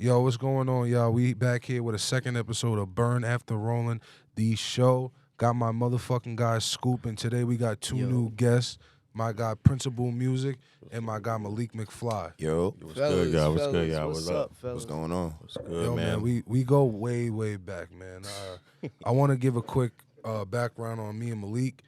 Yo, what's going on, y'all? We back here with a second episode of Burn After Rolling, the show. Got my motherfucking guy Scoop, and today we got two new guests. My guy Principal Muzik and my guy Malik Mcfly. Yo, What's good, y'all? What's good, y'all? What's up, fellas? what's going on? What's good, Yo, man, we go way, way back, man. I want to give a quick background on me and Malik.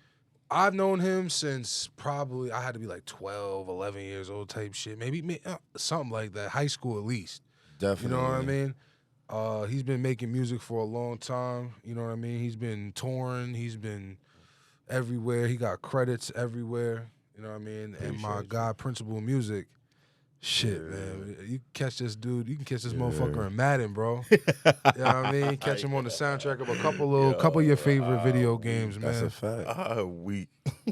I've known him since probably I had to be like 12, 11 years old type shit. Maybe something like that. High school at least. Definitely. You know what I mean? He's been making music for a long time. You know what I mean? He's been touring. He's been everywhere. He got credits everywhere. You know what I mean? And my guy, Principal Muzik, shit, man. You can catch this dude. You can catch this motherfucker in Madden, bro. You know what I mean? Catch him on the soundtrack of a couple of your favorite video games, man. That's a fact. Weak.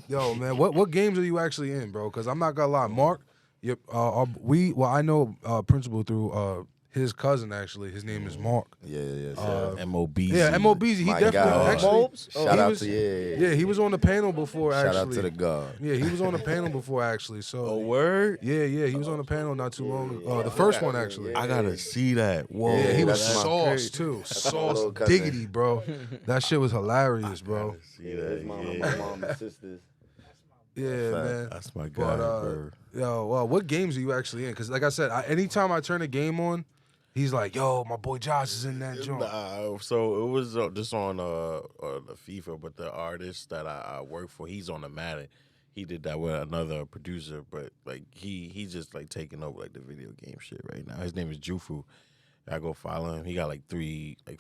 Yo, man, what games are you actually in, bro? Because I'm not gonna lie, Mark. I know Principal through his cousin actually. His name is Mark. Yeah. MOBZ. Yeah, MOBZ. He My definitely God. actually. Shout out to Yeah, he was on the panel before. Shout actually, out to the God. Yeah, he was on the panel before actually. So. A word? Yeah, he was on the panel not too long ago. The first one actually. I gotta see that. Whoa. Yeah, he was that's my sauce crazy. too. my Sauce little cousin. diggity, bro. That shit was hilarious, bro. See that? My mom and sisters. Yeah, Fact. man. That's my guy, But bro. yo, what games are you actually in? Because like I said, anytime I turn a game on, he's like, "Yo, my boy Josh is in that joint." Nah, so it was just on the FIFA, but the artist that I work for, he's on the Madden. He did that with another producer, but like he's just like taking over like the video game shit right now. His name is Jufu. I go follow him. He got like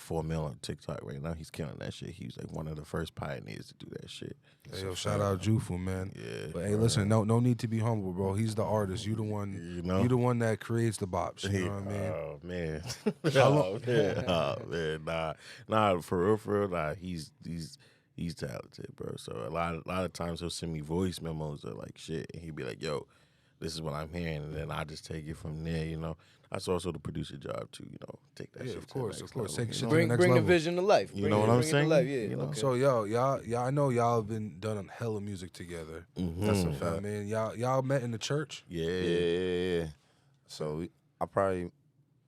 4 mil on TikTok right now. He's killing that shit. He was like one of the first pioneers to do that shit. Hey, yo, shout out Jufu, man. Yeah. But hey, listen, no need to be humble, bro. He's the artist. You the one. You know? You the one that creates the bops. You know what I mean? Oh man. How long- Oh man. Nah. For real. Nah. He's talented, bro. So a lot of times he'll send me voice memos of like shit, and he'd be like, "Yo, this is what I'm hearing," and then I just take it from there. You know. That's also the producer job too. You know, take that. Yeah, shit of to the course, next of course. level, Take you shit know? to the next Bring the level. vision to life. You know what I'm Bring it to saying? life, yeah. You know? Okay. So y'all, I know y'all have been done hella music together. That's a fact, man. Y'all met in the church. Yeah. So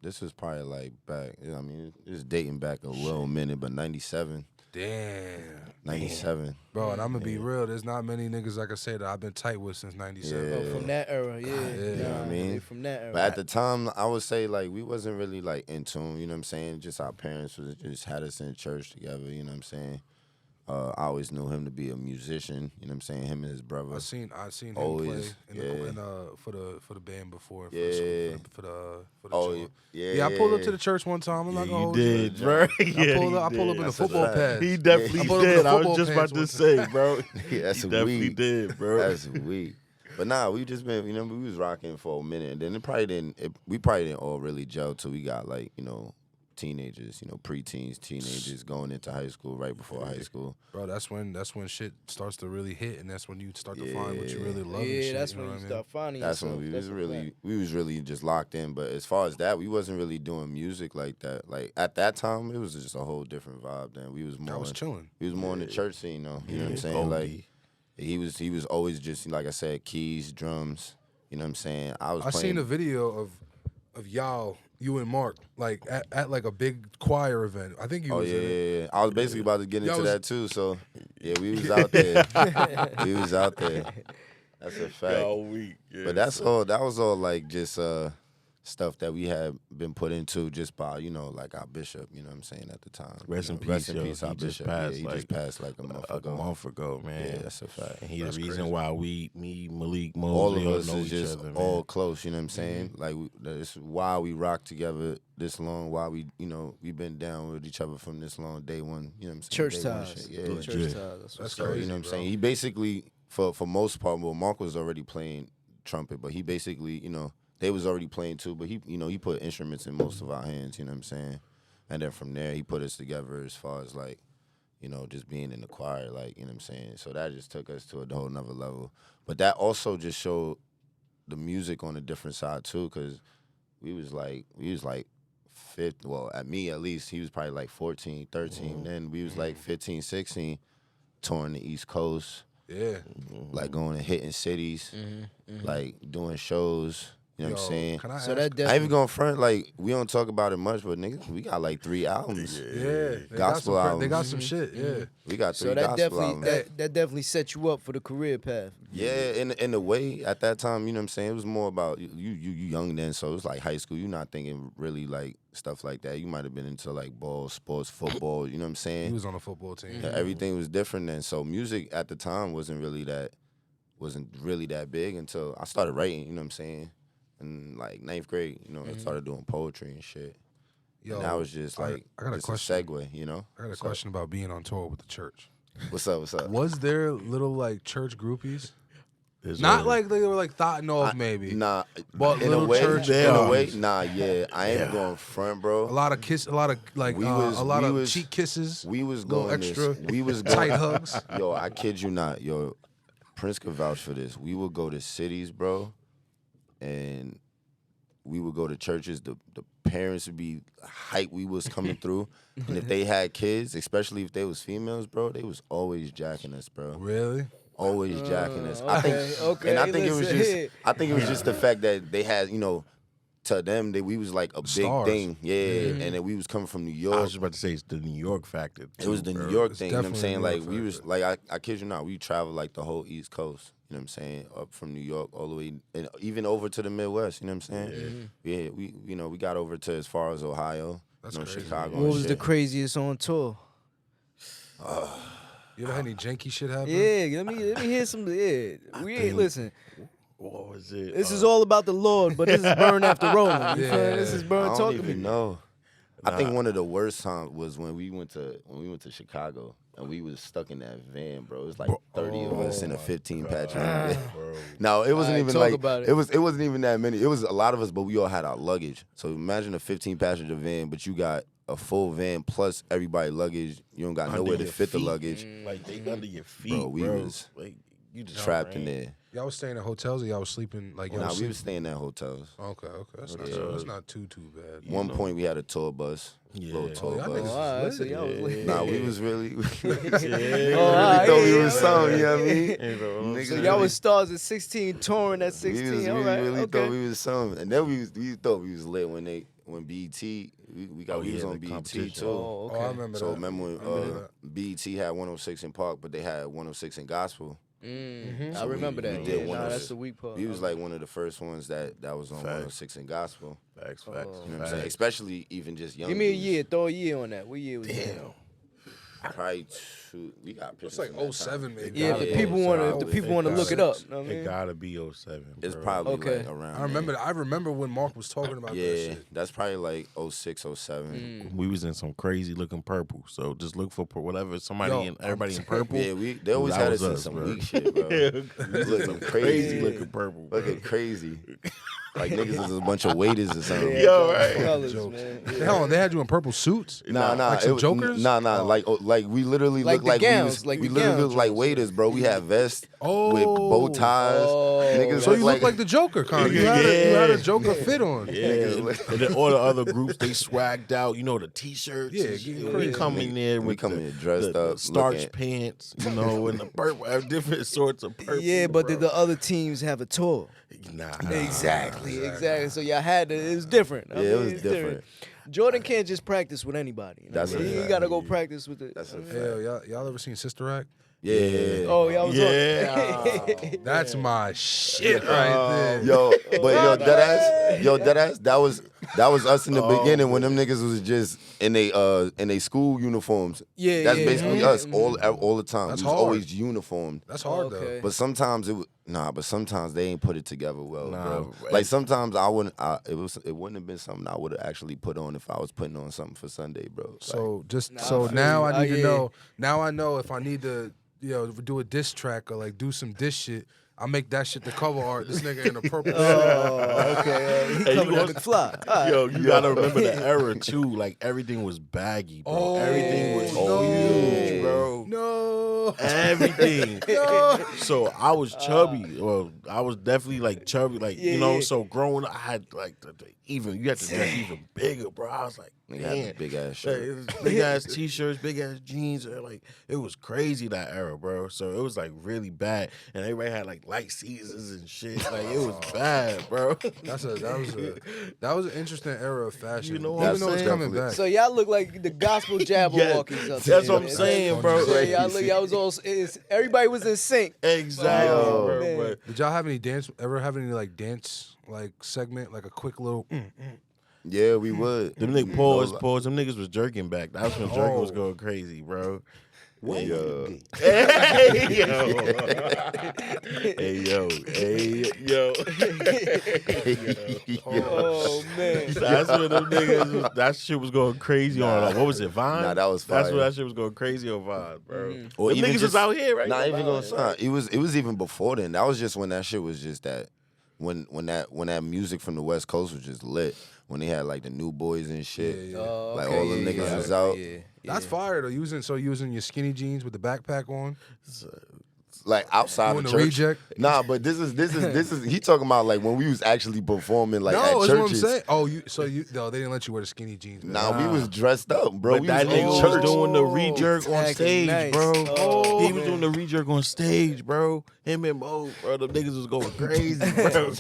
this was probably like back. I mean, it's dating back a little minute, but 97. Damn. 97. Bro, and I'm gonna be real. There's not many niggas I can say that I've been tight with since '97. Yeah. Oh, from that era, yeah. You know what I mean? From that era. But at the time, I would say like we wasn't really like in tune. You know what I'm saying? Just our parents was just had us in church together. You know what I'm saying? I always knew him to be a musician. You know what I'm saying? Him and his brother. I seen him Always, play for the band before. Yeah. For the Oh, joint. yeah. Yeah, I pulled up to the church one time. I'm not gonna You hold did, you. bro. I pulled up in the That's a football fact. pads. He definitely I pulled up in did. the I was football just about pants to one say, bro. Yeah, that's He definitely weak. did, bro. That's weak. But nah, we just been, we was rocking for a minute, and then we probably didn't all really gel till we got like, teenagers, preteens, teenagers going into high school, right before high school. Bro, that's when shit starts to really hit, and that's when you start to find what you really love. Yeah, and shit, that's you know when what you I mean? start finding That's yourself. when That's a fact. we was really just locked in. But as far as that, we wasn't really doing music like that. Like at that time, it was just a whole different vibe. Then we was more. I was chilling. He was more in the church scene, though. You know what I'm saying? OD. Like he was always just like I said, keys, drums. You know what I'm saying? I I playing. seen a video of y'all, you and Mark, like at like a big choir event. I think you Oh was in it. yeah. I was basically about to get Y'all into was- that too. So yeah, we was out there. We was out there. That's a fact. All week. Yeah. But that's all. That was all like just stuff that we had been put into just by like our bishop. You know what I'm saying at the time. Rest in peace, Rest in yo. peace, our He just bishop. passed, Yeah, he like, just passed like a month ago. man. Yeah, that's a fact. And he's That's the reason crazy. why me, Malik, Mo, All we of all us know is each just other, all man. close. You know what I'm saying? Like that's why we rock together this long. Why we we've been down with each other from this long. Day one. You know what I'm saying? Church Day one ties. shit. Yeah. Legit. Church ties. That's That's So crazy, you know what I'm bro. saying? He basically for most part, well, Mark was already playing trumpet, but he basically they was already playing too. But he put instruments in most of our hands. You know what I'm saying? And then from there, he put us together as far as like just being in the choir, like you know what I'm saying. So that just took us to a whole nother level. But that also just showed the music on a different side too, because we was like fifth. Well, at me at least, he was probably like 14, 13. Then we was like 15, 16, touring the East Coast, Yeah. like going and hitting cities, like doing shows. You know what I'm saying? Can I So ask? that I ain't definitely. even going front, like, we don't talk about it much, but niggas, we got like 3 albums. Yeah, they Gospel got some, albums. They got some shit. Yeah. We got 3 So that gospel definitely albums. that definitely set you up for the career path. Yeah, in a way, at that time, you know what I'm saying? It was more about you young then, so it was like high school. You're not thinking really like stuff like that. You might have been into like ball, sports, football, you know what I'm He saying? was on a football team. Yeah, everything was different then. So music at the time wasn't really that big until I started writing, you know what I'm saying? In like 9th grade, you know, I started doing poetry and shit. Yo, And that was just like I got a just question. a segue, you know? I got a question about being on tour with the church. What's up? Was there little like church groupies? There's Not always- like they were like thought of maybe. Nah, But in a little way, church nah, yeah. I ain't Yeah. going front, bro. a lot of like We a lot we of was- cheek kisses. We was little going extra we was tight going, hugs. Yo, I kid you not. Yo, Prince could vouch for this. We would go to cities, bro, and we would go to churches. The parents would be hype we was coming through. And if they had kids, especially if they was females, bro, they was always jacking us, bro. Really? Always jacking us. I Okay, think okay, and I think listen. it was just the fact that they had, you know, to them we was like a big Stars. thing. Yeah. And then we was coming from New I York. was just about to say it's the New York factor. It was too, the bro. New York It's thing, you know what I'm definitely saying? New Like York we was factor. like I kid you not, we traveled like the whole East Coast, you know what I'm saying? Up from New York all the way and even over to the Midwest, you know what I'm saying? Yeah, we got over to as far as Ohio, That's you know, crazy. Chicago. What and was the shit. craziest on tour? You ever had any janky shit happen? Yeah, let me hear some. Yeah, listen. What was it? This is all about the Lord, but this is Burn after rolling. You feel me? This is I Burn don't talking to even me. know. I think one of the worst times was when we went to Chicago and we was stuck in that van, bro. It was like 30 of us in a 15 patch van. No, it wasn't Alright, even talk like about it. it wasn't even that many. It was a lot of us, but we all had our luggage. So imagine a 15 passenger van, but you got a full van plus everybody luggage. You don't got Under nowhere to your fit the feet. luggage. Like they under your feet, Bro, we was like you just Trapped in there. Y'all was staying at hotels or y'all was sleeping like y'all Nah, was we sleeping? was staying at hotels. Okay. That's not, Yeah. that's not too bad. One point we had a tour bus, little Yeah. tour y'all bus. niggas Oh, all right, was so lit. y'all was lit. Nah, we was really, niggas Yeah. really alright, thought we yeah, was yeah. something. You know what I mean? Nigga, So Niggas y'all really- was stars at 16, touring at 16. We All right, really okay. thought we was something, and then we thought we was lit when BET we was on the BET competition. too. Oh, Oh, I okay. remember So that. remember when I remember BET had 106 in Park, but they had 106 in Gospel. I So remember we that. did Yeah, one nah, of that's the- the weak part. We was like one of the first ones that was on Facts. 106 in Gospel. Facts. You know what I'm saying? Especially even just young. Give me a dudes. year. Throw a year on that. What year was that? Damn. Probably two. We got pictures. It's like from that 07 time. maybe. Yeah, if the Yeah, people so want I to, if the would- people it want to gotta- look it up. Know what I It mean? gotta be 07. It's bro. probably Okay. like around. I remember. there. I remember when Mark was talking about that Yeah, shit. that's probably like 06, 07. We was in some crazy looking purple. So just look for whatever somebody Yo, and everybody in purple. Yeah, they always That had was us in us, some bro. weak shit, bro. We looking crazy crazy, looking purple. Bro. looking crazy. Like niggas is a bunch of waiters or something. Yeah, Yo, those right. colors, Jokes. man. Hell, they had you in purple suits. Nah, Like some it was- jokers? Nah, Oh. like we literally Like looked the like gowns, we like we the literally gowns looked like jokes. waiters, bro. We had vests with Oh. bow ties. Niggas So you look like the Joker, kind of. You had a Joker fit on. Yeah, and then all the other groups they swagged out. You know the t-shirts. Yeah, and getting shit. crazy. We come in there We with come the, in dressed the up, starch looking- pants. You know, and the purple, different sorts of purple. Yeah, but bro. did the other teams have a tour? Nah. Exactly. So y'all had to. It was different. I Yeah, it mean, was it's different. Jordan can't just practice with anybody. You know That's what I a mean? You fact. gotta go practice with the. That's a fact. Hell, y'all ever seen Sister Act? Yeah. Oh, y'all was Yeah. That's my shit right there. Yo, but deadass, that was us in the beginning when them niggas was just in they school uniforms. Yeah, That's yeah, basically yeah. us all the time. That's we was hard. always uniformed. That's hard Okay. though. But sometimes but sometimes they ain't put it together well, Nah, bro. right. Like sometimes it wouldn't have been something I would have actually put on if I was putting on something for Sunday, bro. So just Nah, I so feel now you. I need to Yeah. know. Now I know if I need to, do a diss track or like do some diss shit. I make that shit the cover art. This nigga in a purple. Oh, okay. He Hey, coming you at was- McFly. All right. Yo, you gotta remember the era too. Like everything was baggy, bro. Oh, Everything was no. huge, bro. No. Everything. So I was chubby. Well, I was definitely like chubby, like Yeah, you know. yeah. So growing up, I had like you had to dress even bigger, bro. I was like, Nigga had a man, big ass like, shirt. it was big ass t-shirts, big ass jeans. Like it was crazy that era, bro. So it was like really bad, and everybody had like light seasons and shit. Like it was bad, bro. That was an interesting era of fashion. You know what I'm Even though it's saying? coming back. So y'all look like the gospel Jabberwockies up there. That's what I'm man. saying, bro. Y'all was all. Everybody was in sync. Exactly, Oh, bro. man. But Did y'all have any ever have any like dance like segment, like a quick little Yeah, we would. them niggas pause. Them niggas was jerking back. That's when jerking was going crazy, bro. What? Hey yo, hey yo. Oh man. That's when them niggas. That shit was going crazy on. What was it, Vine? Nah, that was fire. That's when that shit was going crazy on Vine, bro. Or Them even niggas just, was out here, right? Not even gonna Vine, sound. It was even before then. That was just when that shit was just that. When that music from the West Coast was just lit. When they had like the New Boys and shit. Oh, Like okay, all them yeah, niggas yeah, was out. Yeah, That's fire though. Using your skinny jeans with the backpack on. Like outside Doing of the church. reject? Nah, but this is he talking about like when we was actually performing like No, at that's churches. what I'm saying. Oh, no, they didn't let you wear the skinny jeans. Man. Nah, we was dressed up, bro. But We that was in nigga church. was doing the re-jerk on Acting stage, nice. bro. Oh, He was doing the re-jerk on stage, bro. Him and Mo, bro. Them niggas was going crazy, bro.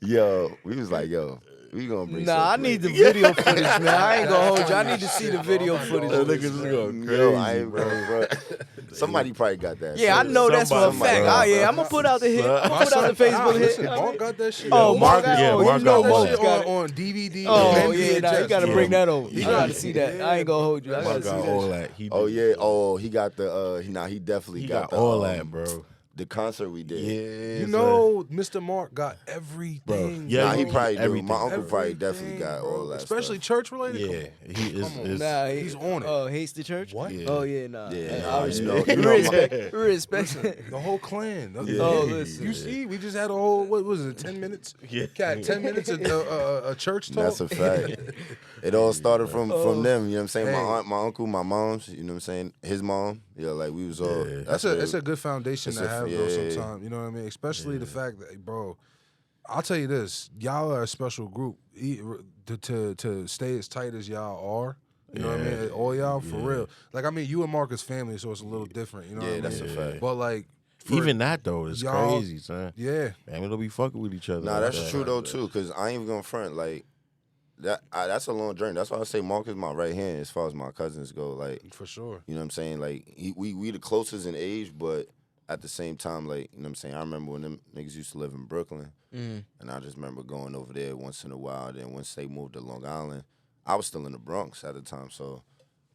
Yo, we was like, yo, we gonna bring. Nah, I something need the later. video footage, man. I ain't gonna hold you. I need to see the video footage. Them of niggas this, was man. going crazy, Yo, I ain't bro. gonna front. Somebody probably got that. Yeah, I shit. know that's for a Somebody, fact. bro. Oh yeah, I'm gonna put out the hit. I'm gonna put out the Facebook Listen, hit. Mark got that shit. Oh, Mark, yeah, oh, Mark you got know all that that shit got it. on DVD. Oh and yeah, nah, you gotta VHS. bring that over. He I got gotta it. see that. Yeah, I ain't gonna hold you. I Mark gotta see got that. all shit. that. He Oh did. yeah. Oh, he got the. He definitely He got got the, all that, bro. The concert we did. Yeah, You know, Mr. Mark got everything. Bro, yeah, Nah, he he- probably do. everything, My uncle bro. probably definitely Everything, got bro. all that Especially stuff. church related. Yeah, he is. Come on. Nah, He's on it. Hates the church. What? Yeah. Oh yeah, nah. Yeah, I nah, respect. you know respect. Respect. The whole clan. Oh, listen. You see, we just had a whole, what was it, 10 minutes? Yeah. Got 10 minutes of a church talk. That's a fact. It all started from them. You know what I'm saying? Hey. My aunt, my uncle, my mom's. You know what I'm saying? His mom. Yeah, like we was all. Yeah. That's a good foundation It's to a- have yeah, though. yeah, yeah. Sometimes you know what I mean. Especially the fact that, bro, I'll tell you this: y'all are a special group. To stay as tight as y'all are. You know what I mean? All y'all for real. Like I mean, you and Marcus family, so it's a little different. You know Yeah, what I that's mean? a fact. But like, Even that though is y'all- crazy, son. yeah, Man, we don't be fucking with each other. Nah, like that's that. true though too. Cause I ain't even gonna front like that. That's a long journey. That's why I say Mark is my right hand as far as my cousins go. Like for sure. you know what I'm saying? Like we the closest in age, but at the same time, like you know what I'm saying. I remember when them niggas used to live in Brooklyn, and I just remember going over there once in a while. Then once they moved to Long Island, I was still in the Bronx at the time, so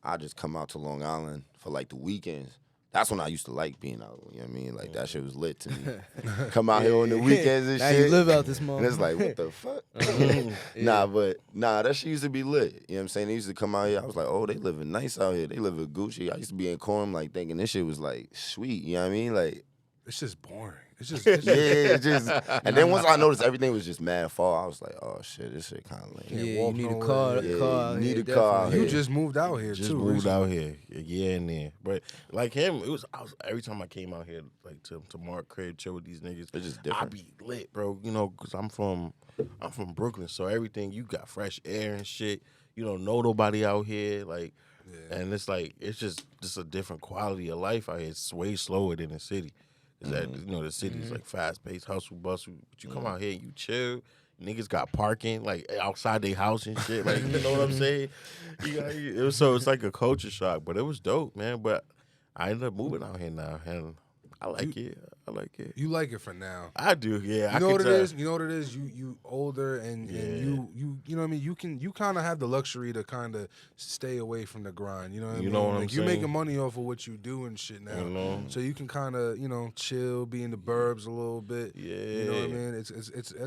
I just come out to Long Island for like the weekends. That's when I used to like being out. You know what I mean? Like that shit was lit to me. Come out here on the weekends and Now shit. you live out this And moment. it's like, what the fuck? Nah, that shit used to be lit. You know what I'm saying? They used to come out here. I was like, oh, they living nice out here. They living Gucci. I used to be in Corum, like, thinking this shit was, like, sweet. You know what I mean? Like, It's just boring. It's just yeah, it's just. And then once I noticed everything was just mad fall, I was like, oh, shit, this shit kind of lame. Yeah, you walk need a nowhere. car. Yeah, car out you need here, a car out definitely. you here. just moved out here Just too. moved recently. out here a year and then. But like him, every time I came out here, like to Mark crib, chill with these niggas, It's just I different. be lit, bro. You know, cause I'm from Brooklyn, so everything you got fresh air and shit. You don't know nobody out here, like, and it's like it's just a different quality of life out here. It's way slower than the city. Is that you know the city's like fast paced, hustle bustle, but you come out here and you chill. Niggas got parking like outside their house and shit. Like you know what I'm saying? So it's like a culture shock, but it was dope, man. But I ended up moving out here now, and I like it. I like it. You like it for now. I do, yeah. You know what it is? You know what it is? You older and you know what I mean? You kind of have the luxury to kind of stay away from the grind. You know what I mean? know what I'm like you're saying? making money off of what you do and shit now. You know? So you can kind of, chill, be in the burbs a little bit. Yeah. You know what I mean? It's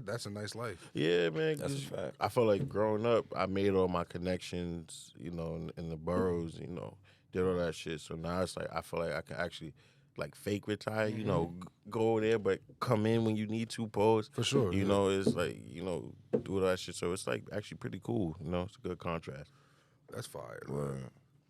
that's a nice life. Yeah, man. That's a 'cause fact. I felt like growing up, I made all my connections, in the boroughs, did all that shit. So now it's like I feel like I can actually like fake retire, go there, but come in when you need to, pause. For sure. You know, it's like, do all that shit. So it's like actually pretty cool. It's a good contrast. That's fire.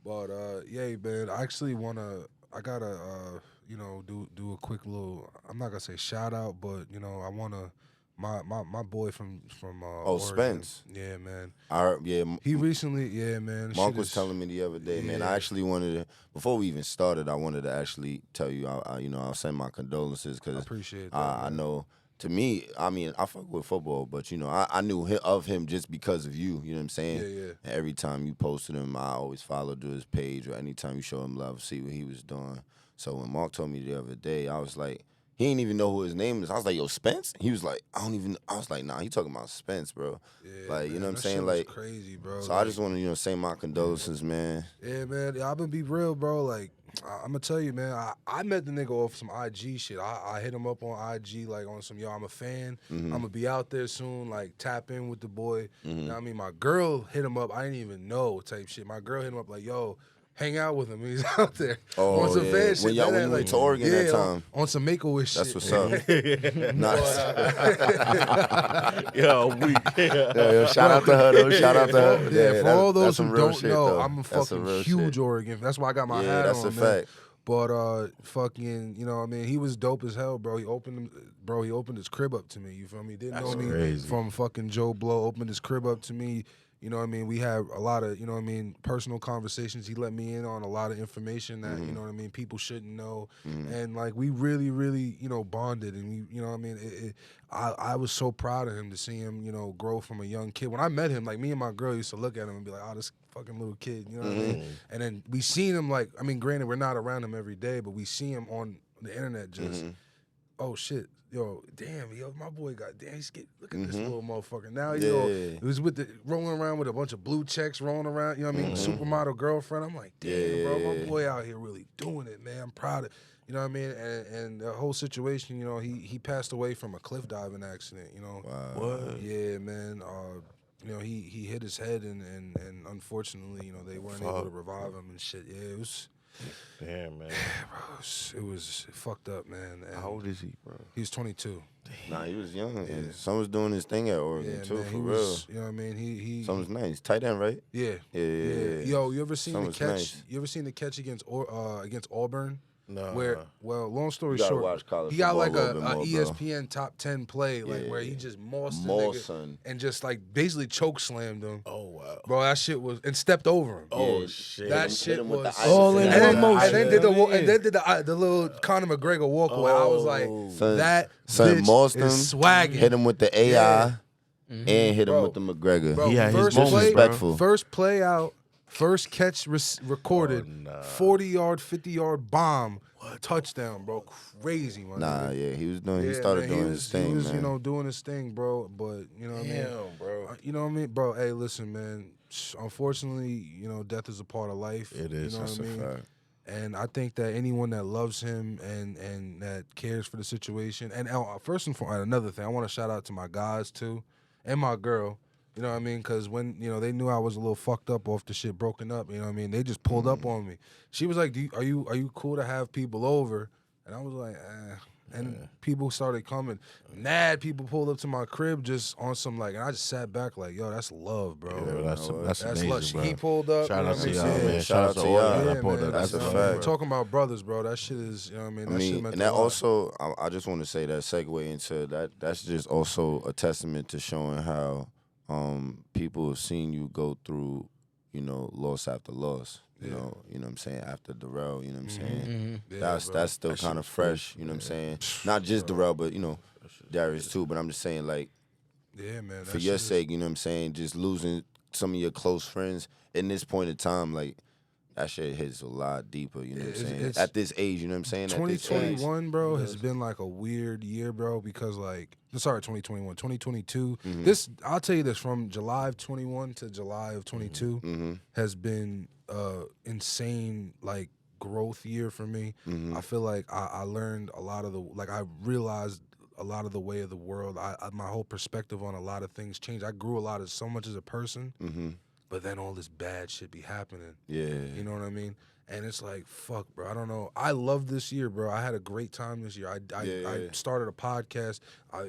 But yeah, man, I actually I gotta do a quick little, I'm not gonna say shout out, but I wanna my boy from Oh, Oregon. Spence. Yeah, man. I heard, yeah. He recently, yeah, man. Mark shit was is- telling me the other day, man. Yeah. I actually wanted to, before we even started, I wanted to actually tell you, I'll send my condolences I because appreciate that. I man. know. To me, I mean, I fuck with football, but I knew of him just because of you. You know what I'm saying? Yeah, yeah. And every time you posted him, I always followed to his page, or anytime you show him love, see what he was doing. So when Mark told me the other day, I was like, he didn't even know who his name is. I was like, yo, Spence? He was like, I was like, nah, he talking about Spence, bro. Yeah, Like, you know what I'm that saying? shit was Like, crazy, bro. so I just want to, say my condolences, man. Yeah, man. I'm gonna be real, bro. Like, I'm gonna tell you, man. I met the nigga off some IG shit. I hit him up on IG, like on some, yo, I'm a fan. I'm gonna be out there soon. Like, tap in with the boy. You know what I mean? My girl hit him up. I didn't even know type shit. My girl hit him up like, yo, hang out with him. He's out there on some fan shit. When you went to Oregon that time. On some Make-A-Wish shit. That's what's up. Nice. Yo, weak. Yo, shout out to her, though. Shout out to her. Yeah, for all those that's some who real don't shit, know, though. I'm a That's some fucking real huge shit. Oregon. That's why I got my Yeah, hat that's on, a man. fact. But fucking, you know what I mean? He was dope as hell, bro. He opened his crib up to me, you feel me? Didn't That's know me crazy. from fucking Joe Blow, opened his crib up to me. You know what I mean? We had a lot of, you know what I mean, personal conversations. He let me in on a lot of information that, you know what I mean, people shouldn't know. And like we really, really, bonded, and we, you know what I mean, I was so proud of him to see him, grow from a young kid. When I met him, like me and my girl used to look at him and be like, oh, this fucking little kid, you know what I mean? And then we seen him, like, I mean, granted, we're not around him every day, but we see him on the internet just, oh shit, yo, damn, yo, my boy got, damn, look at this little motherfucker. Now, it was rolling around with a bunch of blue checks rolling around, you know what I mean? Supermodel girlfriend. I'm like, damn, bro, my boy out here really doing it, man. I'm proud of, you know what I mean? And the whole situation, he passed away from a cliff diving accident, Wow. What? Yeah, man. He hit his head and unfortunately, they weren't able to revive him and shit. Yeah, it was. Damn, man. It was fucked up, man. And How old is he, bro? he was 22. Nah, he was young. And Son was doing his thing at Oregon, Yeah, too, man, for he real. was. You know what I mean? He. Son was nice. Tight end, right? Yeah. Yeah. Yo, you ever seen Son the was catch? nice. You ever seen the catch against Auburn? No. Long story You gotta short, watch college he got football like a little bit a more, ESPN top 10 play, like where he just mossed the nigga son. and just like basically choke slammed him. Oh, wow. Bro, that shit was, and stepped over him. Oh, Yeah. shit. That him shit with the was ice all and in that. one motion. And then did Yeah. the little Conor McGregor walkaway. I was like, Son, that son bitch mossed him, is swagging. hit him with the AI, Yeah. and hit him Bro. with the McGregor. Bro, Yeah, his first moments, play, bro. Respectful. first play out, first catch recorded, Oh, nah. 40-yard, 50-yard bomb, touchdown, bro. Crazy, man. Nah, yeah, he started doing his thing, He was, man. doing his thing, bro. But you know what I mean? Damn, bro. You know what I mean, bro? Hey, listen, man. Unfortunately, death is a part of life. It is. You know That's what I a mean? fact. And I think that anyone that loves him and that cares for the situation, and first and foremost, another thing, I want to shout out to my guys too, and my girl. You know what I mean? Because when they knew I was a little fucked up off the shit, broken up. You know what I mean? They just pulled up on me. She was like, "Are you cool to have people over?" And I was like, "Eh." And people started coming. Mad people pulled up to my crib just on some and I just sat back like, yo, that's love, bro. Yeah, that's That's amazing, love. bro. He pulled up. Shout you know out what to I'm y'all, saying? man. Shout out to y'all. all Yeah, that pulled man, up. that's a love, fact. bro. Talking about brothers, bro. That shit is, you know what I mean? That shit meant and a that lot. also, I just want to say that segue into that. That's just also a testament to showing how people have seen you go through, loss after loss. You know what I'm saying? After Darrell, you know what I'm saying? Yeah, That's bro. still That shit kind of was cool. fresh, you know what I'm saying? Not just Darrell, but Darius too. But I'm just saying, like, Yeah, man. for your sake, you know what I'm saying? Just losing some of your close friends in this point in time, like, that shit hits a lot deeper, you know what I'm saying? It's- At this age, you know what I'm saying? At this age. 2021, bro, has been like a weird year, bro, because 2021, 2022. Mm-hmm. This, I'll tell you this, from July of 21 to July of 22 Mm-hmm. has been insane, like, growth year for me. Mm-hmm. I feel like I learned a lot of I realized a lot of the way of the world. My whole perspective on a lot of things changed. I grew so much as a person, Mm-hmm. but then all this bad shit be happening. Yeah. You know what I mean? And it's like, fuck, bro. I don't know. I love this year, bro. I had a great time this year. I started a podcast.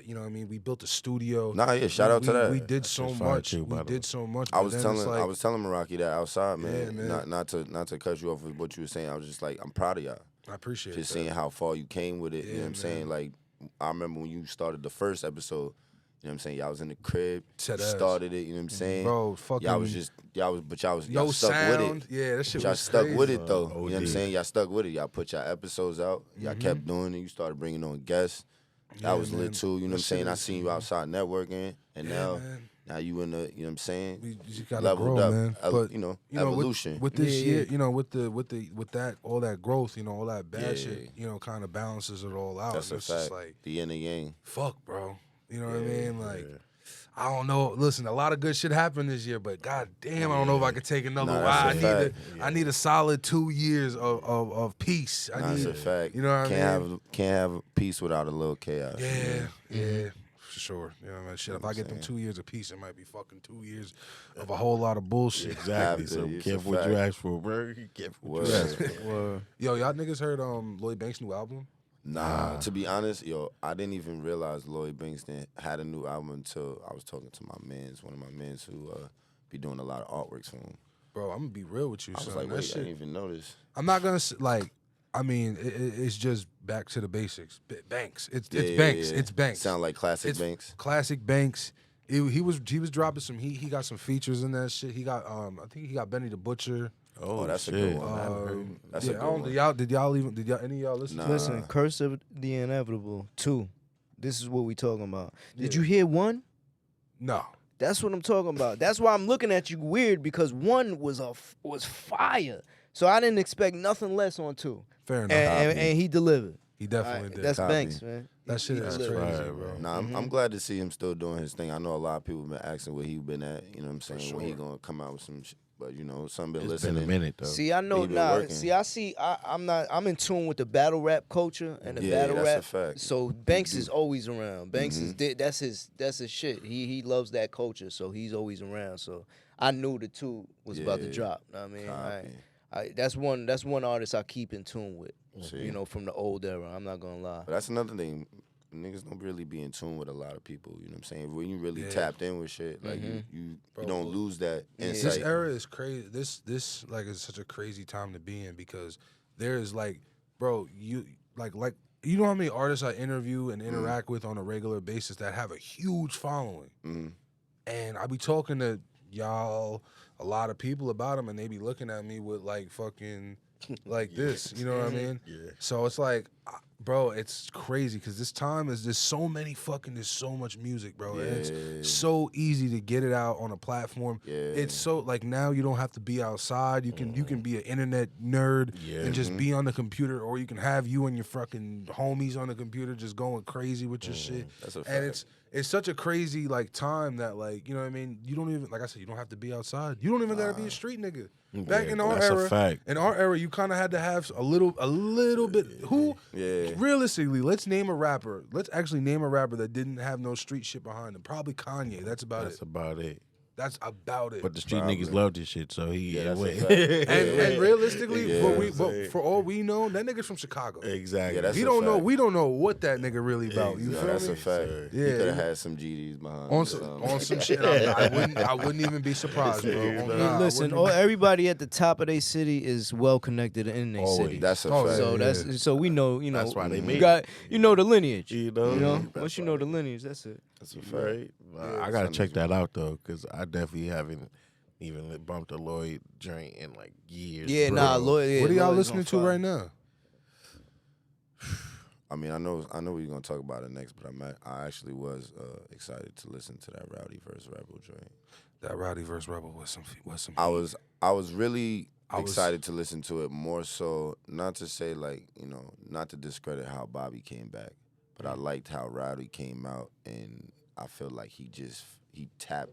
You know what I mean? We built a studio. Nah, yeah, shout out to that. We did so shit's fire much. too, by We the did so much. I but was then telling it's like, I was telling Meraki that outside, man. Yeah, man. Not to cut you off with what you were saying. I was just like, I'm proud of y'all. I appreciate Just that. seeing how far you came with it. You know Yeah, what I'm saying? man. Like, I remember when you started the first episode, know what I'm saying? Y'all was in the crib, Set ass. started it, you know what I'm saying? Bro, fucking. Y'all was Yo stuck sound. with it. Yeah, that shit Y'all was stuck crazy. with it though. You know what I'm OD. saying? Y'all stuck with it. Y'all put y'all episodes out. Y'all kept doing it. You started bringing on guests. That was man. lit too. You know what I'm That saying? shit I is- seen you outside networking, and Yeah, man. now you in the, you know what I'm saying? We just gotta Leveled grow, up, man. But evolution. with this Yeah, yeah. year, with that all that growth, all that bad Yeah. shit, kind of balances it all out. That's and a it's just fact. like, The yin and yang. fuck, bro. You know what I mean? Like, I don't know. Listen, a lot of good shit happened this year, but god damn, I don't know if I could take another. Nah, Wow, that's a fact. I need a solid 2 years of peace. I That's need, a fact. You know what I mean? Can't have peace without a little chaos. Yeah, for sure. You know what I mean? Shit, if I get them 2 years of peace, it might be fucking 2 years of a whole lot of bullshit. Exactly. Have to, So it's a careful what you fact. ask for, bro. Careful what Word. you ask for. Word. Yo, y'all niggas heard Lloyd Banks' new album? Nah, to be honest, I didn't even realize Lloyd Banks had a new album until I was talking to one of my mans who be doing a lot of artworks for him. Bro, I'm gonna be real with you, I was son. like, That wait, I shit, didn't even notice. I'm not gonna I mean, it's just back to the basics. Banks. It's Yeah, Banks. yeah. It's Banks. Sound like classic It's Banks. Classic Banks. He was dropping some. He got some features in that shit. He got I think he got Benny the Butcher. Oh, that's shit. a good one. I haven't heard Um, him. That's yeah, a I good don't, one. did y'all any of y'all listen? Nah. to it? Listen, Curse of the Inevitable 2. This is what we talking about. Did Yeah. you hear 1? No. That's what I'm talking about. That's why I'm looking at you weird, because 1 was fire. So I didn't expect nothing less on 2. Fair enough. And he delivered. He definitely did. That's Copy. Banks, man. That shit He is delivered. crazy, Right, bro. Nah, I'm glad to see him still doing his thing. I know a lot of people been asking where he been at. You know what I'm saying? When he gonna come out with some shit. But some been It's listening. been a minute though. See, I know He been now. working. I'm in tune with the battle rap culture and the Yeah, battle that's rap. a fact. So Banks is always around. Banks is that's his shit. He loves that culture, so he's always around. So I knew the 2 was about to Yeah. drop. Know what I mean, Copy. that's one artist I keep in tune with. See. From the old era. I'm not gonna lie. But that's another thing. Niggas don't really be in tune with a lot of people. You know what I'm saying? When you really Yeah. tapped in with shit, like you don't lose that This insight. era is crazy. This like is such a crazy time to be in because there is like, bro, you like you know how many artists I interview and interact with on a regular basis that have a huge following, and I be talking to y'all, a lot of people about them, and they be looking at me with like fucking like this, you know what I mean? Yeah. So it's like, bro, it's crazy because this time there's so much music, bro. And it's so easy to get it out on a platform. Yeah. It's so like now you don't have to be outside. You can be an internet nerd and just be on the computer, or you can have you and your fucking homies on the computer just going crazy with your shit. That's a And fact. it's such a crazy like time that like, you know what I mean? You don't even, like I said, you don't have to be outside. You don't even gotta be a street nigga. Back in our that's a era, fact. you kind of had to have a little bit. Who? Yeah. Realistically, let's name a rapper. Let's actually name a rapper that didn't have no street shit behind him. Probably Kanye. That's about That's it. about it. That's about it. But the street Probably. niggas love this shit, so he Yeah, that's a went. fact. and realistically, Yeah. but for all we know, that nigga's from Chicago. Exactly. Yeah, that's We a don't know. fact. We don't know what that nigga really about. You Yeah, feel that's me? a fact. Yeah, He could have you- had some GDs behind On him. some shit, I wouldn't even be surprised, bro. Oh, Hey, nah, I listen, wouldn't even- everybody at the top of their city is well connected in their Always. city. That's a Oh, fact. So yeah. that's so we know, That's why they made you it. got the lineage. You know? You know, That's once you why know the lineage, that's it. That's a fact. Right. I gotta check that out though, cause I definitely haven't even bumped a Lloyd joint in like years. Yeah, bro. nah, Lloyd. Yeah, What are y'all Lloyd's listening on to fire. right now? I mean, I know we're gonna talk about it next, but I actually was excited to listen to that Rowdy versus Rebel joint. That Rowdy versus Rebel was some. I was really I was- excited to listen to it, more so not to say like, not to discredit how Bobby came back, but I liked how Rowdy came out, and I feel like he tapped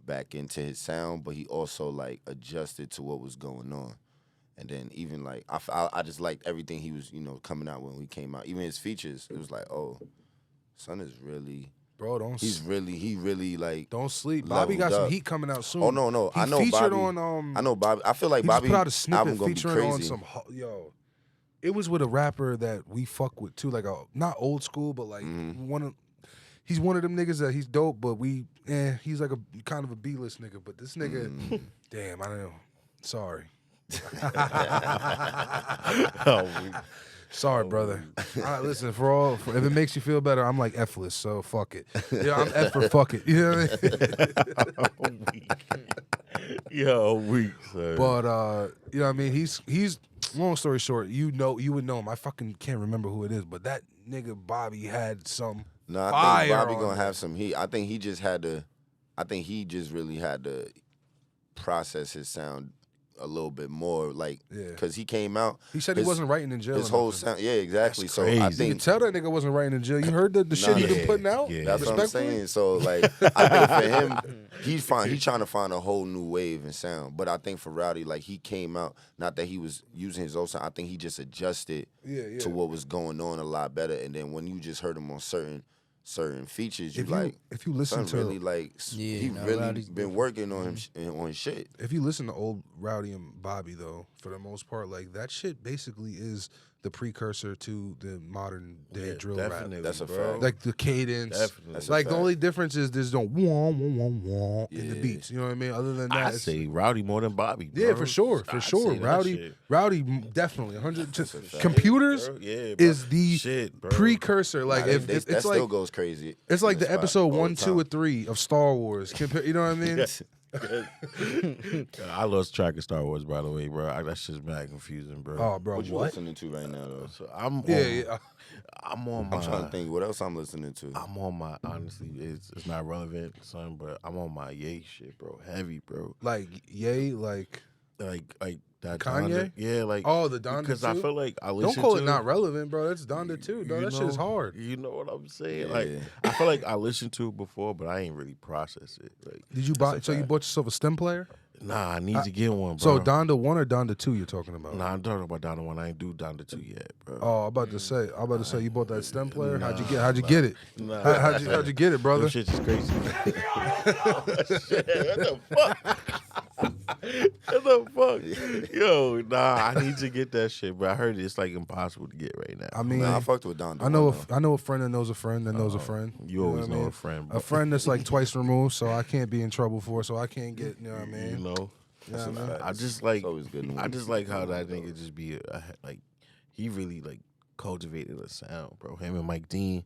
back into his sound, but he also like adjusted to what was going on. And then even like I just liked everything he was coming out when we came out. Even his features, it was like, oh, son is really, Bro, don't he really like. don't sleep. Bobby got leveled some up. heat coming out soon. Oh no, He I know featured Bobby. on I know Bobby. I feel like he Bobby just put out a snippet album gonna be featuring on crazy. some It was with a rapper that we fuck with too, like not old school, but like he's one of them niggas that he's dope, but he's like a kind of a B-list nigga. But this nigga, damn, I don't know. Sorry. Sorry, brother. Listen, if it makes you feel better, I'm like F-less, so fuck it. Yeah, I'm F for fuck it. You know what I mean? Yo, weak. Son. But you know what I mean? He's long story short, you would know him. I fucking can't remember who it is, but that nigga Bobby had some No, I fire think Bobby on gonna him. have some heat. I think he just really had to process his sound a little bit more, like, Yeah. because he came out. He said he wasn't writing in jail. His or whole nothing. sound, yeah, exactly. That's So I crazy. You think can tell that nigga wasn't writing in jail. You heard the shit he been yeah, putting out? yeah. that's what I'm Respectfully? saying. So like, I think for him, he's trying to find a whole new wave and sound. But I think for Rowdy, like, he came out, not that he was using his old sound. I think he just adjusted Yeah. to what was going on a lot better. And then when you just heard him on certain features, If you listen son to really like Yeah, he nah, really Rowdy's been working on him on his shit. If you listen to old Rowdy and Bobby, though, for the most part, like, that shit basically is the precursor to the modern day drill definitely, rap. That's a bro. fact. Like the cadence. Definitely. That's a Like the fact. only difference is there's no wah, wah, wah, wah in the Yeah. beats. You know what I mean? Other than that, I it's- say Rowdy more than Bobby. Bro. yeah, for sure. I say that Rowdy, shit. definitely 100. fact. Computers Bro, yeah, bro. is the shit, bro. precursor. Like Nah, if that it's still like goes crazy. it's like in the spot episode all the 1, 2, time. or 3 of Star Wars. You know what I mean? I lost track of Star Wars, by the way, bro. That's just mad confusing, bro. Oh, bro, What you what? listening to right now, though? So I'm Yeah. on I'm trying to my. think what else I'm listening to. I'm on my. Honestly, it's not relevant, son. But I'm on my Ye shit, bro. Heavy, bro. Like yay, like Like that Kanye? Donda. Yeah, like oh the Donda because I too? feel like I Don't listen call to it not relevant, bro. That's Donda too, dog. you That shit is know- hard. You know what I'm saying? Yeah. Like I feel like I listened to it before, but I ain't really processed it. Like Did you buy? a So you fact. bought yourself a stem player? nah, I need to get one, bro. So Donda 1 or Donda 2 you're talking about? Nah, I'm talking about Donda 1. I ain't do Donda 2 yet, bro. Oh, I'm about to say you bought that stem player. How'd you get it? Nah. How'd you get it, brother? Them shit is crazy. Shit, what the fuck? What the fuck? Yo, nah, I need to get that shit, bro. I heard it's like impossible to get right now. I mean, Nah, I fucked with Don. I know a friend that knows a friend that knows a friend. You always what I know mean? a friend, bro. A friend that's like twice removed, so I can't be in trouble for. So I can't get. You know what I mean? You know, Yeah, a man. fact. I just like It's always good when I you just see like how people that know. nigga just be like he really like cultivated a sound, bro. Him and Mike Dean,